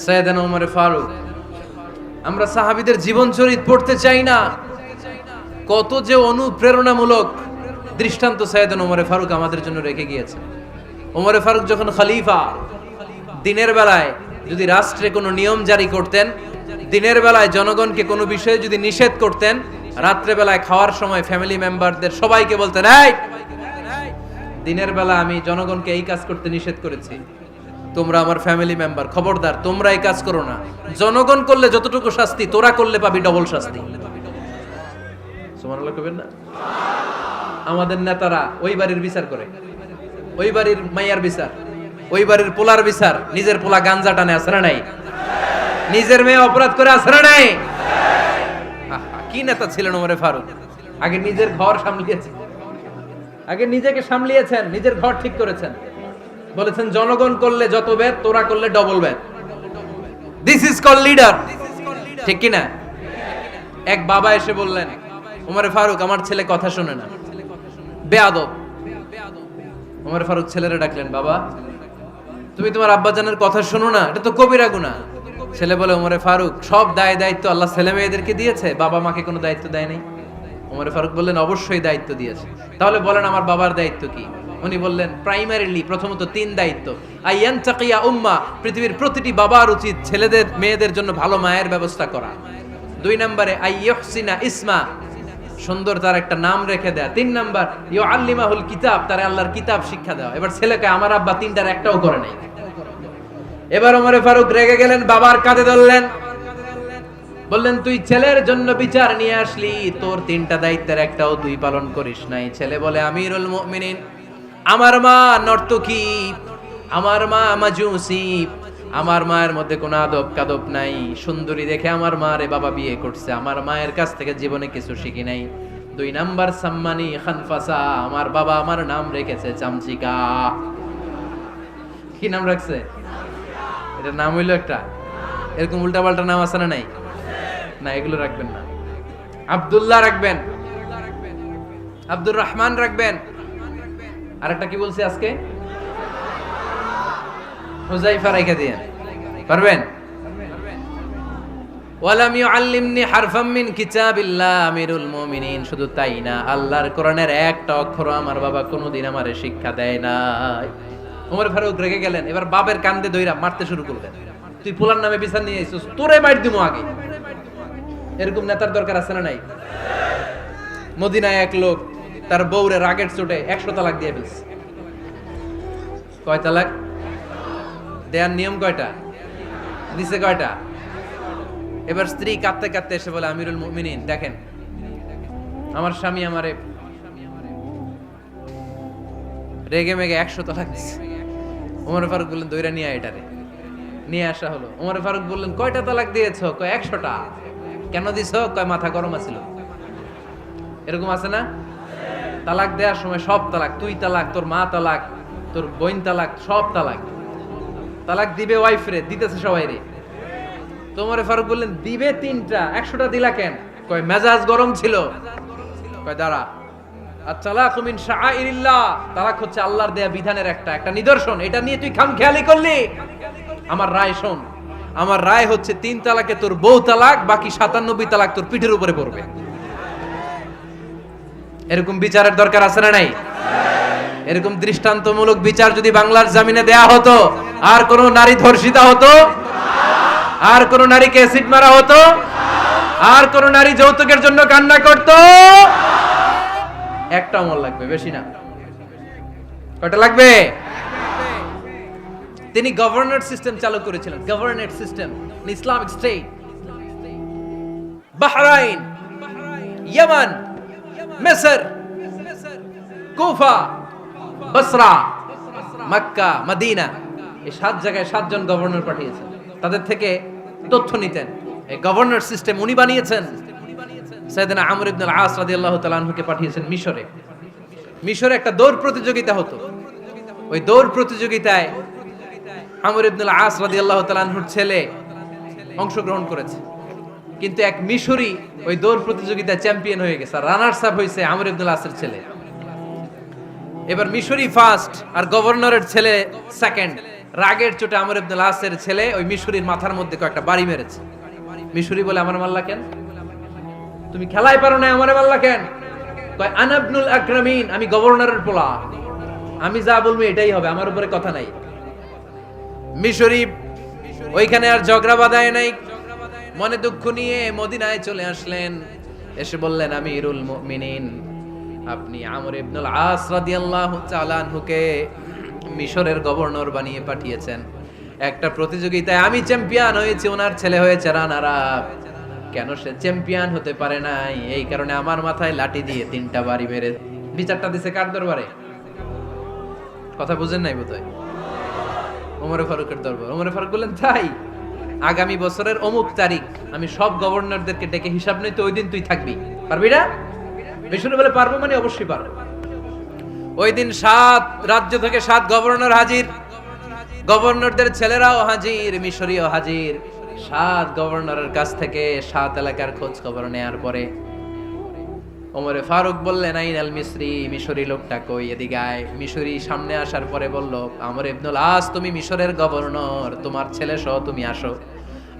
Speaker 1: সাইয়েদনা ওমর ফারুক, আমরা সাহাবীদের জীবন চরিত পড়তে চাই না, কত যে অনুপ্রেরণামূলক দৃষ্টান্ত সাইয়েদনা ওমর ফারুক আমাদের জন্য রেখে গিয়েছে। ওমর ফারুক যখন খলিফা, দিনের বেলায় যদি রাষ্ট্রে কোনো নিয়ম জারি করতেন, দিনের বেলায় জনগণকে কোনো বিষয়ে যদি নিষেধ করতেন, রাত্রে বেলায় খাওয়ার সময় ফ্যামিলি মেম্বারদের সবাইকে বলতেন, এই দিনের বেলা আমি জনগণকে এই কাজ করতে নিষেধ করেছি, তোমরা আমার ফ্যামিলি মেম্বার, খবরদার তোমরা এই কাজ করো না। জনগণ করলে যতটুকু শাস্তি, তোরা করলে পাবি ডবল শাস্তি। সুবহানাল্লাহ কইবেন না? আমাদের নেতারা ওই বাড়ির বিচার করে, ওই বাড়ির মাইয়ার বিচার, ওই বাড়ির পোলার বিচার, নিজের পোলা গাঞ্জা টানে, আছে না নাই? নিজের মেয়ে অপরাধ করে, আছে না নাই? কি নেতা ছিলেন ওমর ফারুক! আগে নিজের ঘর সামলিয়েছেন, আগে নিজেকে সামলিয়েছেন, নিজের ঘর ঠিক করেছেন। বলেছেন জনগণ করলে যত ব্যাদ, তোরা করলে ডবল ব্যাদ। দিস ইজ কল লিডার, ঠিক কি না? এক বাবা এসে বললেন, ওমর ফারুক আমার ছেলে কথা শোনে না, বেয়াদব। ওমর ফারুক ছেলেরে ডাকলেন, বাবা তুমি তোমার আব্বাজানের কথা শোনো না, এটা তো কবিরা গুনাহ। ছেলে বলে, ওমর ফারুক সব দায় দায়িত্ব আল্লাহ ছেলে মেয়েদেরকে দিয়েছে, বাবা মাকে কোনো দায়িত্ব দেয় নাই। ওমর ফারুক বললেন, অবশ্যই দায়িত্ব দিয়েছে। তাহলে বলেন আমার বাবার দায়িত্ব কি? উনি বললেন, প্রাইমারিলি প্রথমত 3 দায়িত্ব। আইয়ান তাকিয়া উম্মা, পৃথিবীর প্রতিটি বাবার উচিত ছেলেদের মেয়েদের জন্য ভালো মায়ের ব্যবস্থা করা। 2 নম্বরে আইয়ুহসিনা ইসমা, সুন্দর তার একটা নাম রেখে দেয়া। 3 নাম্বার ইউআল্লিমাহুল কিতাব, তার আল্লাহর কিতাব শিক্ষা দেওয়া। এবার ছেলেকে আমার আব্বা 3টার একটাও করে নাই। এবার ওমর ফারুক রেগে গেলেন, বাবার কাঁধে ধরলেন, বললেন তুই ছেলের জন্য বিচার নিয়ে আসলি, তোর 3টা দায়িত্বের একটাও তুই পালন করিস নাই। ছেলে বলে, আমিরুল মুমিনিন, আমার মা নর্তকী, আমার মা মাজুসি, আমার মায়ের মধ্যে কোনো আদব কাদব নাই, সুন্দরী দেখে আমার মারে বাবা বিয়ে করছে, আমার মায়ের কাছ থেকে জীবনে কিছু শিখি নাই। 2 নাম্বার সাম্মানি খানফাসা, আমার বাবা আমার নাম রেখেছে চামচিকা। কি নাম রাখছে? এটা নাম হইলো একটা, এরকম উল্টা পাল্টা নাম আছে না নাই? না, এগুলো রাখবেন না। আব্দুল্লাহ রাখবেন, আব্দুর রহমান রাখবেন। আরেকটা কি বলছি আজকে? হুযায়ফা রেখে দিয়েন, পারবেন? ওয়ালাম ইউআল্লিমনি হারফাম মিন কিতাবিল্লাহ, আমিরুল মুমিনিন। শুধু তাই না, আল্লাহর কোরআনের একটা অক্ষর আমার বাবা কোনোদিন আমারে শিক্ষা দেয় নাই। ওমর ফারুক রেগে গেলেন, এবার বাবার কান্দে ধইরা মারতে শুরু করলেন। তুই পোলার নামে বিচার নিয়ে আইছিস, তোরে মাইর দিমু আগে। এরকম নেতার দরকার আছে না নাই? মদিনায় এক লোক তার বউরে রাগের চোটে 100 তালাক দিয়ে ফেলছে। কয় তালাক? দেয়ার নিয়ম কয়টা? দিছে কয়টা? এবার স্ত্রী কাঁদতে কাঁদতে এসে বলে, আমিরুল মুমিনিন দেখেন, আমার স্বামী আমারে রেগে মেগে 100 তালাক দিছে। ওমর ফারুক বললেন, দইরা নিয়ে এটারে। নিয়ে আসা হলো। ওমর ফারুক বললেন, কয়টা তালাক দিয়েছো? কয় 100টা। কেন দিছো? কয় মাথা গরম আছিল। এরকম আছে না? তালাক দেওয়ার সময় সব তালাক, তুই তালাক, তোর মা তালাক, তোর বোন তালাক, সব তালাক। তালাক দিবে ওয়াইফ রে, দিতেছে সবাই রে। তো ওমর ফারুক বললেন, দিবে 3টা, 100টা দিলা কেন? কয় মেজাজ গরম ছিল। কয় দাঁড়া, আত-তালাকু মিন শাআইরিল্লাহ, তালাক হচ্ছে আল্লাহর দেয়া বিধানের একটা নিদর্শন। এটা নিয়ে তুই খামখেয়ালি করলি। আমার রায় শোন, আমার রায় হচ্ছে 3 তালাকে তোর বউ তালাক, বাকি 97 তালাক তোর পিঠের উপরে পড়বে। এরকম বিচারের দরকার আছে না নাই? এরকম দৃষ্টান্তমূলক বিচার যদি বাংলার জমিনে দেয়া হতো, আর কোন নারী ধর্ষিতা হতো? আর কোন নারীকে অ্যাসিড মারা হতো? আর কোন নারী যৌতুকের জন্য কান্না করতো? একটা আমল লাগবে, বেশি না। কয়টা লাগবে? তিনি গভর্নর সিস্টেম চালু করেছিলেন। Governor system, Islamic state. Bahrain, ইয়ামান, মিসর, কুফা, বসরা, মক্কা, মদিনা, এই 7 জায়গায় 7 জন গভর্নর পাঠিয়েছেন। তাদের থেকে তথ্য নিতেন। এই গভর্নর সিস্টেম উনি বানিয়েছেন। সাইয়েদনা আমর ইবনে আল-আস রাদিয়াল্লাহু তাআলা আনহুকে পাঠিয়েছেন মিশরে। মিশরে একটা দৌড় প্রতিযোগিতা হতো। ওই দৌড় প্রতিযোগিতায় আমর ইবনে আল-আস রাদিয়াল্লাহু তাআলা আনহুর ছেলে অংশগ্রহণ করেছে। কিন্তু এক মিশরি ওই দৌড় প্রতিযোগিতায় চ্যাম্পিয়ন হয়ে গেছে। রানার্স আপ হয়েছে আমর ইবনে আল-আসের ছেলে। এবার মিশরি ফার্স্ট আর গভর্নরের ছেলে সেকেন্ড। রাগের চোটে আমর ইবনে আল-আসের ছেলে ওই মিশরির মাথার মধ্যে কয়েকটা বাড়ি মেরেছে। মিশরি বলে, আমার মারলা কেন? তুমি খেলাই পারো না, আমারে মারলা কেন? কয়, আনা ইবনুল আকরামিন, আমি গভর্নরের পোলা, আমি যা বলবো এটাই হবে, আমার উপরে কথা নাই। মিশরি ওইখানে আর ঝগড়া বাঁধায় নাই। মনে দুঃখ নিয়ে মদিনায় চলে আসলেন। এসে বললেন, আমিরুল মুমিনিন, আপনি আমর ইবনুল আস রাদিয়াল্লাহু তাআলা আনহুকে মিশরের গভর্নর বানিয়ে পাঠিয়েছেন। একটা প্রতিযোগিতায় আমি চ্যাম্পিয়ন হয়েছি, ওনার ছেলে হয়েছে রানার আপ। কেন সে চ্যাম্পিয়ন হতে পারে নাই? এই কারণে আমার মাথায় লাঠি দিয়ে 3টা বাড়ি মেরে। বিচারটা দিছে কার দরবারে? কথা বুঝেন নাই বোধহয়? ওমর ফারুকের দরবার। ওমর ফারুক বললেন, তাই আগামী বছরের অমুক তারিখ আমি সব গভর্নরদেরকে ডেকে হিসাব নেই, তো ওই দিন তুই থাকবি, পারবি না? মিশরে বলে, পারবো মানে অবশ্যই পারবো। ওই দিন 7 রাজ্য থেকে 7 গভর্নর হাজির। গভর্নরদের ছেলেরাও হাজির, মিশরীয় হাজির। 7 গভর্নরের কাছ থেকে 7 এলাকার খোঁজ খবর নেয়ার পরে ওমরে ফারুক বললেন, আইনাল মিসরি, মিশরি লোকটা কই, এদিকে আয়। মিশরি সামনে আসার পরে বলল, আমর ইবনুল আস, তুমি মিশরের গভর্নর, তোমার ছেলে সহ তুমি আসো।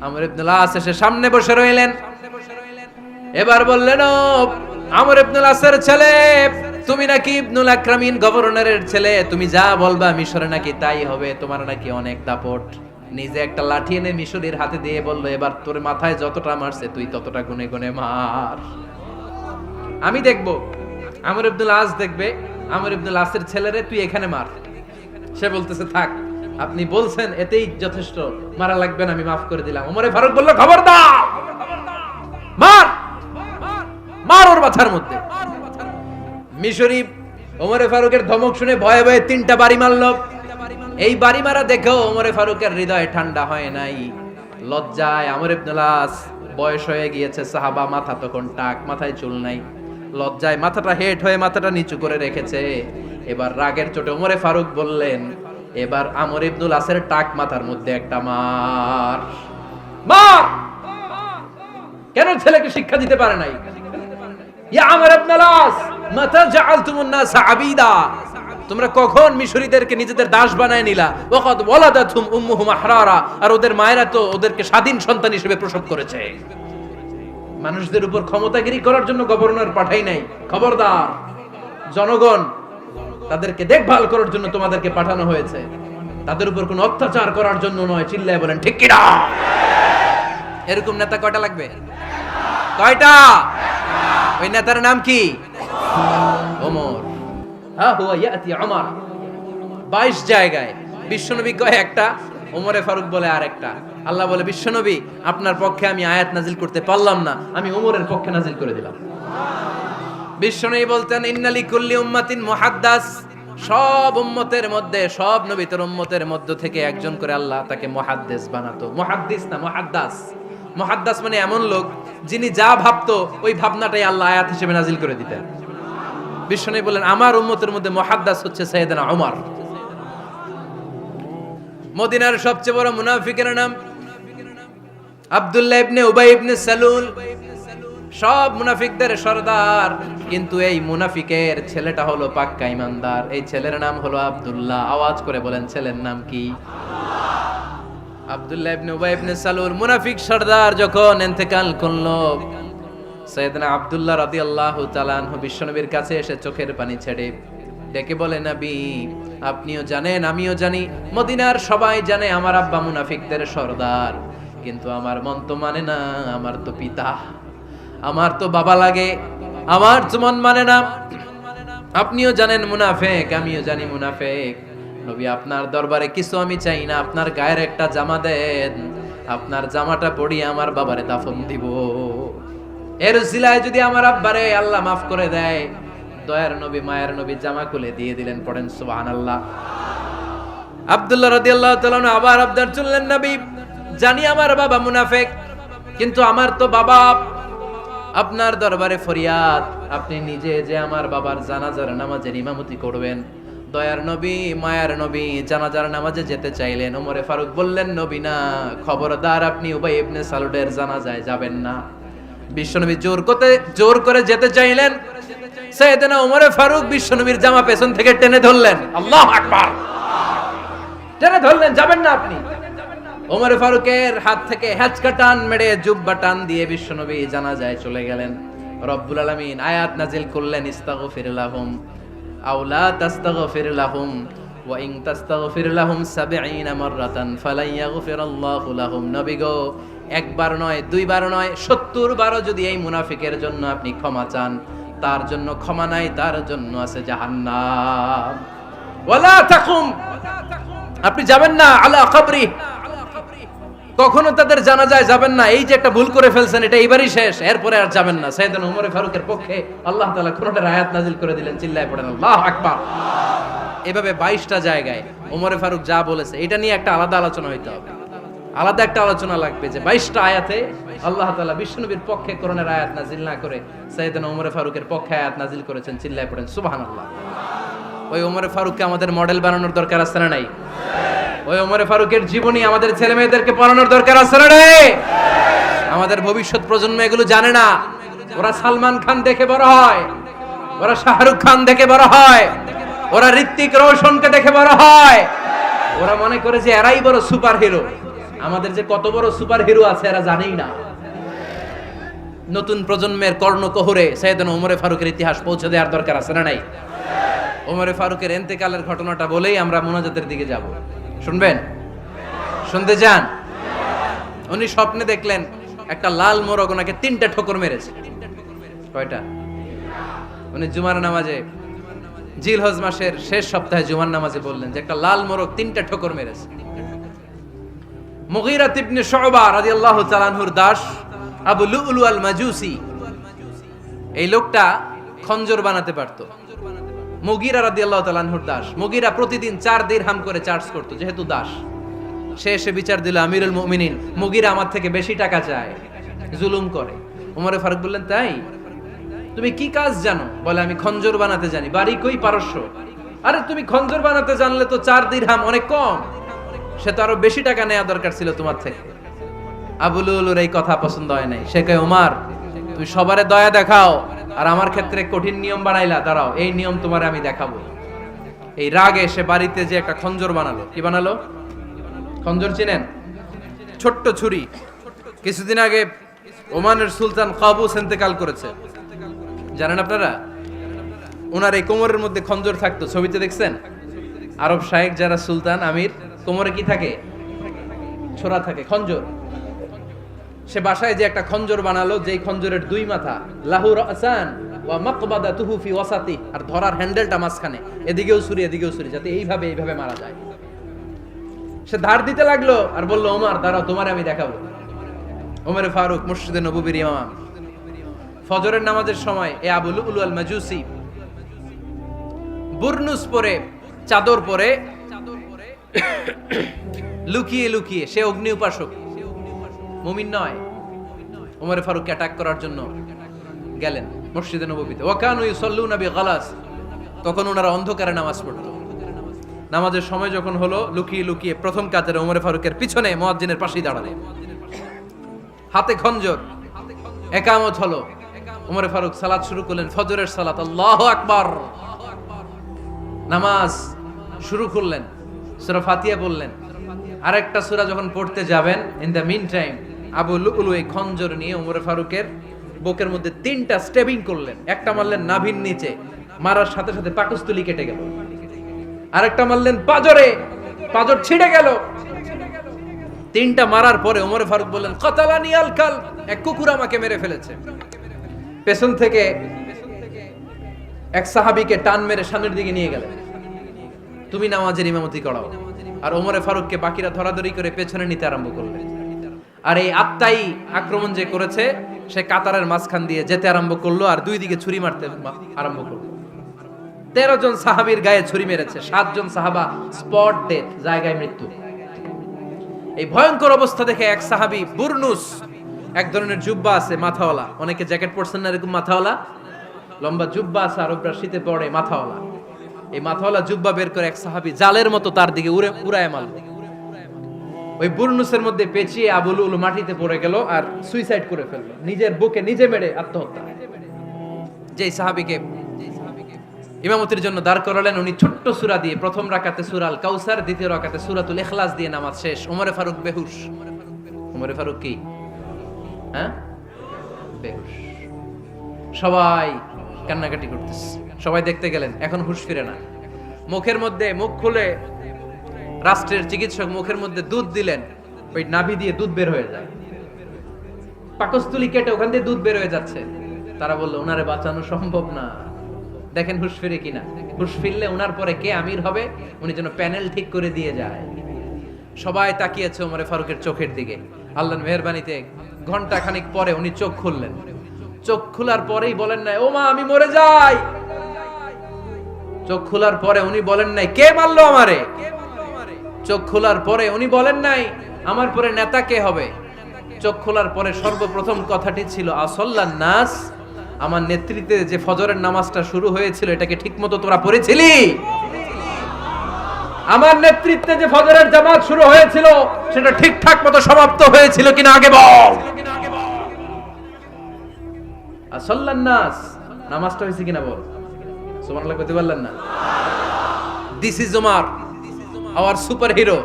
Speaker 1: আমর ইবনুল আস এসে সামনে বসে রইলেন। এবার বললেন, ও আমর ইবনুল আসের ছেলে, তুমি নাকি ইবনুল আকরামিন গভর্নরের ছেলে, তুমি যা বলবা মিশরে নাকি তাই হবে, তোমার নাকি অনেক দাপট। নিজে একটা লাঠি এনে মিশরীর হাতে দিয়ে বলল, এবার তোর মাথায় যতটা মারছে তুই ততটা গুনে গুনে মার, আমি দেখবো। আমর ইবনুল আস দেখবে, আমর ইবনুল আসের ছেলেরে তুই এখানে মার। সে বলতেছে, থাক, আপনি বলছেন এতেই যথেষ্ট, মারা লাগবে না, আমি মাফ করে দিলাম। ওমরে ফারুক বলল, খবরদার, মার, মার ওর মাথার মধ্যে। মিশরি ওমরে ফারুকের ধমক শুনে ভয়ে ভয়ে 3টা বাড়ি মারল। এই বাড়ি মারা দেখেও ওমরে ফারুকের হৃদয় ঠান্ডা হয় নাই। লজ্জায় আমর ইবনুল আস, বয়স হয়ে গিয়েছে সাহাবা, মাথা তখন টাক, মাথায় চুল নাই। লজ্জায় মাথাটা হেট হয়ে মাথাটা নিচু করে রেখেছে। এবার রাগের চোটে ওমরে ফারুক বললেন, এবার আমর ইবনুল আসের টাক মাথার মধ্যে একটা মার, মার। কেন ছেলেকে শিক্ষা দিতে পারে নাই? ইয়া আমর ইবনুল আস, মাতা জাআলতুমুন নাস আবিদা, তোমরা কখন মিশরীদেরকে নিজেদের দাস বানায় নিলা? ওয়াকাদ ওয়ালাদাতুম উম্মুহুম আহরারা, আর ওদের মায়েরা তো ওদেরকে স্বাধীন সন্তান হিসেবে প্রসব করেছে। মানুষদের উপর ক্ষমতাগিরি করার জন্য গভর্নর পাঠাই নাই। খবরদার, জনগণ তাদেরকে দেখভাল করার জন্য তোমাদেরকে পাঠানো হয়েছে, তাদের উপর কোনো অত্যাচার করার জন্য নয়। চিল্লায় বলেন ঠিক কি না? এরকম নেতা কয়টা লাগবে? কয়টা? ওই নেতার নাম কি? ওমর। হা হুয়া ইয়াতি ওমর। 22 জায়গায় বিশ্বনবী কয় একটা, ওমরে ফারুক বলে আরেকটা। আল্লাহ বলে, বিশ্বনবী আপনার পক্ষে আমি আয়াত নাজিল করতে পারলাম না, আমি ওমরের পক্ষে নাজিল করে দিলাম। বিশ্বনবী বলতেন, ইন্নালি কুল্লি উম্মাতিন মুহাদ্দাস, সব উম্মতের মধ্যে, সব নবীর উম্মতের মধ্য থেকে একজন করে আল্লাহ তাকে মুহাদ্দিস বানাতো। মুহাদ্দিস না, মুহাদ্দাস। মুহাদ্দাস মানে এমন লোক যিনি যা ভাবতো ওই ভাবনাটাই আল্লাহ আয়াত হিসেবে নাজিল করে দিতেন। বিশ্বনবী বলেন, আমার উম্মতের মধ্যে মুহাদ্দাস হচ্ছে সাইয়েদনা ওমর। মদিনার সবচেয়ে বড় মুনাফিকের নাম আব্দুল্লাহ ইবনে উবাই ইবনে সালুল, সব মুনাফিকদের সরদার, কিন্তু এই মুনাফিকের ছেলেটা হলো পাক্কা ইমানদার। এই ছেলের নাম হলো আব্দুল্লাহ। আওয়াজ করে বলেন, ছেলের নাম কি? আব্দুল্লাহ ইবনে উবাই ইবনে সালুল, মুনাফিক সরদার যখন ইন্তেকাল করলো, সাইয়েদনা আব্দুল্লাহ রাদিয়াল্লাহু তাআলা আনহু বিশ্বনবীর কাছে এসে চোখের পানি ছেড়ে ডেকে বলে, নবী আপনিও জানেন আমিও জানি, মদিনার সবাই জানে আমার আব্বা মুনাফিকদের সরদার, কিন্তু আমার মন তো মানে না, আমার তো পিতা, আমার তো বাবা লাগে, আমার তো মন মানে না। আপনিও জানেন মুনাফিক, আমিও জানি মুনাফিক। নবী আপনার দরবারে কিছু আমি চাই না, আপনার গায়ের একটা জামা দেন, আপনার জামাটা পরিয়ে আমার বাবারে দাফন দিব। এর উসিলায় যদি আমার আব্বারে আল্লাহ মাফ করে দেয়, দয়ার নবী মায়ের নবী জামা খুলে দিয়ে দিলেন। পড়েন সুবহানাল্লাহ। আব্দুল্লাহ রাদিয়াল্লাহু তাআলা আবার আবদার চললেন, নবী জানি আমার বাবা মুনাফিক, কিন্তু আমার তো বাবা, আপনার দরবারে ফরিয়াদ, আপনি নিজে যে আমার বাবার জানাজার নামাজের ইমামতি করবেন। দয়ার নবী মায়ার নবী জানাজার নামাজে যেতে চাইলেন। ওমরে ফারুক বললেন, নবী না, খবরদার আপনি উবাই ইবনে সালুলের জানাজায় যাবেন না। বিশ্বনবী জোর করে যেতে চাইলেন। সাইয়েদনা ওমরে ফারুক বিশ্বনবীর জামা পেছন থেকে টেনে ধরলেন। আল্লাহু আকবার, টেনে ধরলেন, যাবেন না আপনি। ওমরে ফারুকের হাত থেকে হ্যাচকা টান মেরে জুব্বা টান দিয়ে বিশ্বনবী জানাজায় চলে গেলেন। রব্বুল আলামিন আয়াত নাজিল করলেন, ইস্তাগফির লাহুম আও লা তাস্তাগফির লাহুম ওয়া ইন তাস্তাগফির লাহুম ৭০ মাররাতান ফালান ইয়াগফিরাল্লাহু লাহুম। নবী গো, একবার নয়, দুইবার নয়, ৭০ বারও যদি এই মুনাফিকের জন্য আপনি ক্ষমা চান, তার জন্য ক্ষমা নাই, তার জন্য আছে জাহান্নাম। ওয়ালা তাকুম, আপনি যাবেন না আলা কবরি, কখনো তাদের জানাজায় যাবেন না। এই যে একটা ভুল করে ফেলছেন, এটা এবারই শেষ, এরপরে আর যাবেন না। সাইয়েদনা ওমরে ফারুকের পক্ষে আল্লাহ তাআলা কোরআনের আয়াত নাজিল করে দিলেন। চিল্লায় পড়েন আল্লাহু আকবার। এভাবে 22টা জায়গায় ওমরে ফারুক যা বলেছে, এটা নিয়ে একটা আলাদা আলোচনা হইতে হবে, আলাদা একটা আলোচনা লাগবে যে 22টা আয়াতে আল্লাহ তাআলা বিশ্বনবীর পক্ষে কোরআনের আয়াত নাজিল না করে সাইয়েদনা ওমরে ফারুকের পক্ষে আয়াত নাজিল করেছেন। চিল্লায় পড়েন সুবহানাল্লাহ। ওই ওমরে ফারুককে আমাদের মডেল বানানোর দরকার আছে না নাই? ওই ওমরে ফারুকের জীবনী আমাদের ছেলে মেয়েদেরকে পড়ানোর দরকার আছে না নাই? আমাদের ভবিষ্যৎ প্রজন্ম এগুলো জানে না। ওরা সালমান খান দেখে বড় হয়, ওরা শাহরুখ খান দেখে বড় হয়, ওরা ঋত্বিক রোশনকে দেখে বড় হয়, ওরা মনে করে যে এরাই বড় সুপার হিরো। আমাদের যে কত বড় সুপার হিরো আছে এরা জানেই না। নতুন প্রজন্মের কর্ণকোহরে সাইয়েদনা ওমরে ফারুকের ইতিহাস পৌঁছে দেওয়ার দরকার আছে না নাই? ওমরে ফারুকের ইন্তেকালের ঘটনাটা বলেই আমরা মুনাজাতের দিকে যাব। শুনবেন? শুনতে চান? উনি স্বপ্নে দেখলেন একটা লাল মোরগ ওনাকে 3টা ঠোকর মেরেছে। কয়টা? উনি জুমার নামাজে, জিলহজ মাসের শেষ সপ্তাহে জুমার নামাজে বললেন যে একটা লাল মোরগ 3টা ঠোকর মেরেছে। মুগীরা ইবনে শুবা রাদিয়াল্লাহু তাআলা আনহুর দাস আবু লুলু আল মাজুসি, এই লোকটা খঞ্জর বানাতে পারতো। মুগীরা রাদিয়াল্লাহু তাআলা আনহুর দাস। মুগীরা প্রতিদিন 4 দিরহাম করে চার্জ করত, যেহেতু দাস। সে এসে বিচার দিল, আমিরুল মুমিনিন, মুগীরা আমার থেকে বেশি টাকা চায়, জুলুম করে। ওমরে ফারুক বললেন, তাই? তুমি কি কাজ জানো? বলে, আমি খঞ্জর বানাতে জানি। বাড়ি কই? পারস্য। আরে তুমি খঞ্জর বানাতে জানলে তো 4 দিরহাম অনেক কম, সে তো আরো বেশি টাকা নেওয়া দরকার ছিল তোমার থেকে। আবু লুলুর এই কথা পছন্দ হয় নাই। সে কয়, ওমর তুমি সবারে দয়া দেখাও, আর আমার ক্ষেত্রে কঠিন নিয়ম বানাইলা, দাঁড়াও এই নিয়ম তোমারে আমি দেখাবো। এই রাগে সে বাড়িতে যে একটা খঞ্জর বানালো। কি বানালো? খঞ্জর চিনেন? ছোট্ট ছুরি। কিছুদিন আগে ওমানের সুলতান কাবুস ইন্তেকাল করেছে, জানেন আপনারা? ওনার এই কোমরের মধ্যে খঞ্জর থাকতো, ছবিতে দেখছেন? আরব শায়েখ যারা সুলতান আমির, কোমরে কি থাকে? ছোরা থাকে, খঞ্জর। সে বাসায় যে একটা খঞ্জর বানালো, যেই খঞ্জরের 2 মাথা, লাহু রাসান ওয়া মাকবাদাতুহু ফি ওয়াসাতি, আর ধরার হ্যান্ডেলটা মাঝখানে, এদিকেও ছুরি এদিকেও ছুরি, যাতে এইভাবে মারা যায়। সে ধার দিতে লাগলো আর বলল, ওমর দাঁড়াও, তোমারে আমি দেখাবো। ওমরে ফারুক মসজিদে নববীর ইমাম, ফজরের নামাজের সময় এ আবু লুলু আল মাজুসি বুরনুস পরে, চাদর পরে, লুকিয়ে লুকিয়ে, সে অগ্নি উপাসক, মুমিন নয়। ওমরে ফারুককে অ্যাটাক করার জন্য গেলেন মসজিদে নববীতে। ওয়াকানু ইউসাল্লুনা বিগালাস, তখন ওনারা অন্ধকারে নামাজ পড়তো। নামাজের সময় যখন হলো, লুকিয়ে লুকিয়ে প্রথম কাতারে ওমরে ফারুকের পিছনে মুয়াজ্জিনের পাশেই দাঁড়ালেন, হাতে খঞ্জর। একামত হলো, ওমরে ফারুক সালাত শুরু করলেন, ফজরের সালাত, আল্লাহু আকবার। নামাজ শুরু করলেন, সূরা ফাতিহা বললেন। আরেকটা সূরা যখন পড়তে যাবেন, in the meantime Abu Lulu এই খঞ্জর নিয়ে ওমরে ফারুকের বুকের মধ্যে 3টা স্টেবিং করলেন। একটা মারলেন নাভির নিচে, মারার সাথে সাথে পাকস্থলী কেটে গেল। আরেকটা মারলেন পাজরে, পাজর ছিঁড়ে গেল। 3টা মারার পরে ওমরে ফারুক বললেন, কাতালানি আল কাল, এক কুকুর আমাকে মেরে ফেলেছে। পেছন থেকে এক সাহাবীকে টান মেরে সামনের দিকে নিয়ে গেলেন, তুমি নামাজের ইমামতি করাও। আর ওমরে ফারুককে বাকিরা ধরাধরি করে পেছনে নিতে আরম্ভ করলেন। আর এই আত্মাই আক্রমণ যে করেছে, সে কাতারের মাঝখান দিয়ে যেতে আরম্ভ করলো আর 2 দিকে ছুরি মারতে আরম্ভ করলো। 13 জন সাহাবীর গায়ে ছুরি মেরেছে, 7 জন সাহাবা স্পট ডেথ, জায়গায় মৃত্যু। এই ভয়ঙ্কর অবস্থা দেখে এক সাহাবী বুরনুস, এক ধরনের জুব্বা আছে মাথাওয়ালা, অনেকে জ্যাকেট পরছেন না এরকম মাথাওয়ালা, লম্বা জুব্বা আছে আরবরা শীতে পরে মাথাওয়ালা, এই মাথাওয়ালা জুব্বা বের করে এক সাহাবী জালের মতো তার দিকে উড়ায় মারল। ওই বুরনুসের মধ্যে পেঁচিয়ে আবু লুলু মাটিতে পড়ে গেল আর সুইসাইড করে ফেললো, নিজের বুকে নিজে মেরে আত্মহত্যা। যেই সাহাবীকে ইমামতির জন্য দাঁড় করালেন, উনি ছোট্ট সূরা দিয়ে প্রথম রাকাতে সূরা আল কাউসার, দ্বিতীয় রাকাতে সূরাতুল ইখলাস দিয়ে নামাজ শেষ। ওমরে ফারুক বেহুশ। ওমরে ফারুক কি বেহুশ। সবাই কান্নাকাটি করতেছে, সবাই দেখতে গেলেন, এখন হুঁশ ফিরে না। মুখের মধ্যে, মুখ খুলে রাষ্ট্রের চিকিৎসক মুখের মধ্যে দুধ দিলেন, ওই নাভি দিয়ে দুধ বের হয়ে যায়, পাকস্থলী কেটে ওখান দিয়ে দুধ বের হয়ে যাচ্ছে। তারা বললো, ওনারে বাঁচানো সম্ভব না, দেখেন হুঁশ ফিরে কিনা। হুঁশ ফিরলে ওনার পরে কে আমির হবে, উনি যেন প্যানেল ঠিক করে দিয়ে যায়। সবাই তাকিয়েছে ওমরে ফারুকের চোখের দিকে। আল্লাহর মেহেরবানিতে ঘন্টা খানিক পরে উনি চোখ খুললেন। চোখ খোলার পরেই বলেন নাই, ও মা আমি মরে যাই। চোখ খোলার পরে উনি বলেন নাই, কে মারলো আমারে। চোখ খোলার পরে উনি বলেন নাই, আমার পরে নেতা কে হবে। চোখ খোলার পরে সর্বপ্রথম কথাটি ছিল, আসল্লান নাস, আমার নেতৃত্বে যে ফজরের নামাজটা শুরু হয়েছিল, এটাকে ঠিকমতো তোরা পড়েছিলি? আমার নেতৃত্বে যে ফজরের জামাত শুরু হয়েছিল, সেটা ঠিকঠাক মতো সমাপ্ত হয়েছিল কিনা আগে বল। আসল্লান নাস, নামাজটা হয়েছে কিনা বল। সুবহানাল্লাহ কইতে পারলেন না? This is Omar, hour super hero.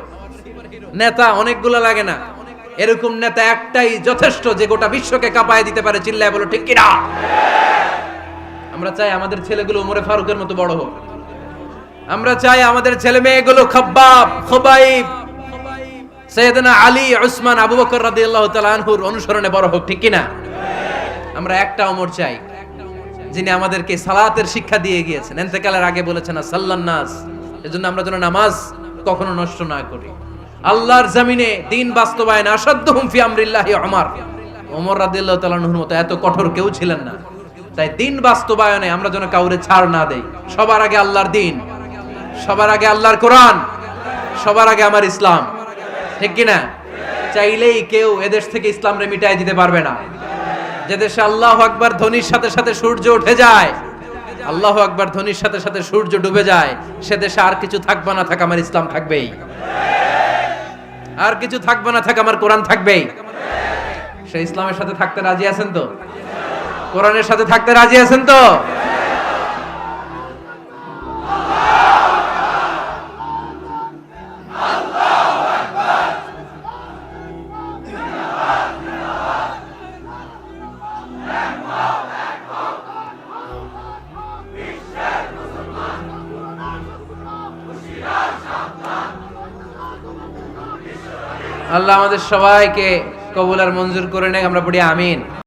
Speaker 1: নেতা অনেকগুলো লাগে না, এরকম নেতা একটাই যথেষ্ট, যে গোটা বিশ্বকে কাঁপায় দিতে পারে। চিল্লায় বলো ঠিক কিনা? আমরা চাই আমাদের ছেলেগুলো ওমরে ফারুকের মতো বড় হোক। আমরা চাই আমাদের ছেলে মেয়েগুলো খাব্বাব, খুবাইব, সাইয়েদনা আলী, উসমান, আবু বকর রাদিয়াল্লাহু তাআলা আনহুর অনুসরণে বড় হোক, ঠিক কিনা? আমরা একটা ওমর চাই, যিনি আমাদেরকে সালাতের শিক্ষা দিয়ে গিয়েছেন, ইন্তেকালের আগে বলেছেন সাল্লান নাস। এজন্য আমরা যেন নামাজ কখনো নষ্ট না করি। আল্লাহর জমিনে দিন বাস্তবায়ন আসাদ্দুহুম ফি আমরিল্লাহি ওমর রাদিয়াল্লাহু তাআলা আনহুর মতো এত কঠোর কেউ ছিলেন না। তাই দিন বাস্তবায়নে আমরা যেন কাউরে ছাড় না দেই। সবার আগে আল্লাহর দিন, সবার আগে আল্লাহর কোরআন, সবার আগে আমার ইসলাম, ঠিক কিনা? চাইলেই কেউ এদেশ থেকে ইসলামরে মিটাই দিতে পারবে না। যে দেশে আল্লাহু আকবার ধ্বনির সাথে সাথে সূর্য উঠে যায়, আল্লাহু আকবার ধ্বনির সাথে সাথে সূর্য ডুবে যায়, সে দেশে আর কিছু থাকবে না থাক, আমার ইসলাম থাকবেই। আর কিছু থাকবে না থাক, আমার কোরআন থাকবেই। সে ইসলামের সাথে থাকতে রাজি আছেন তো? কোরআনের সাথে থাকতে রাজি আছেন তো? আল্লাহ আমাদের সবাইকে কবুল আর মঞ্জুর করে নেয়। আমরা পড়ি আমিন।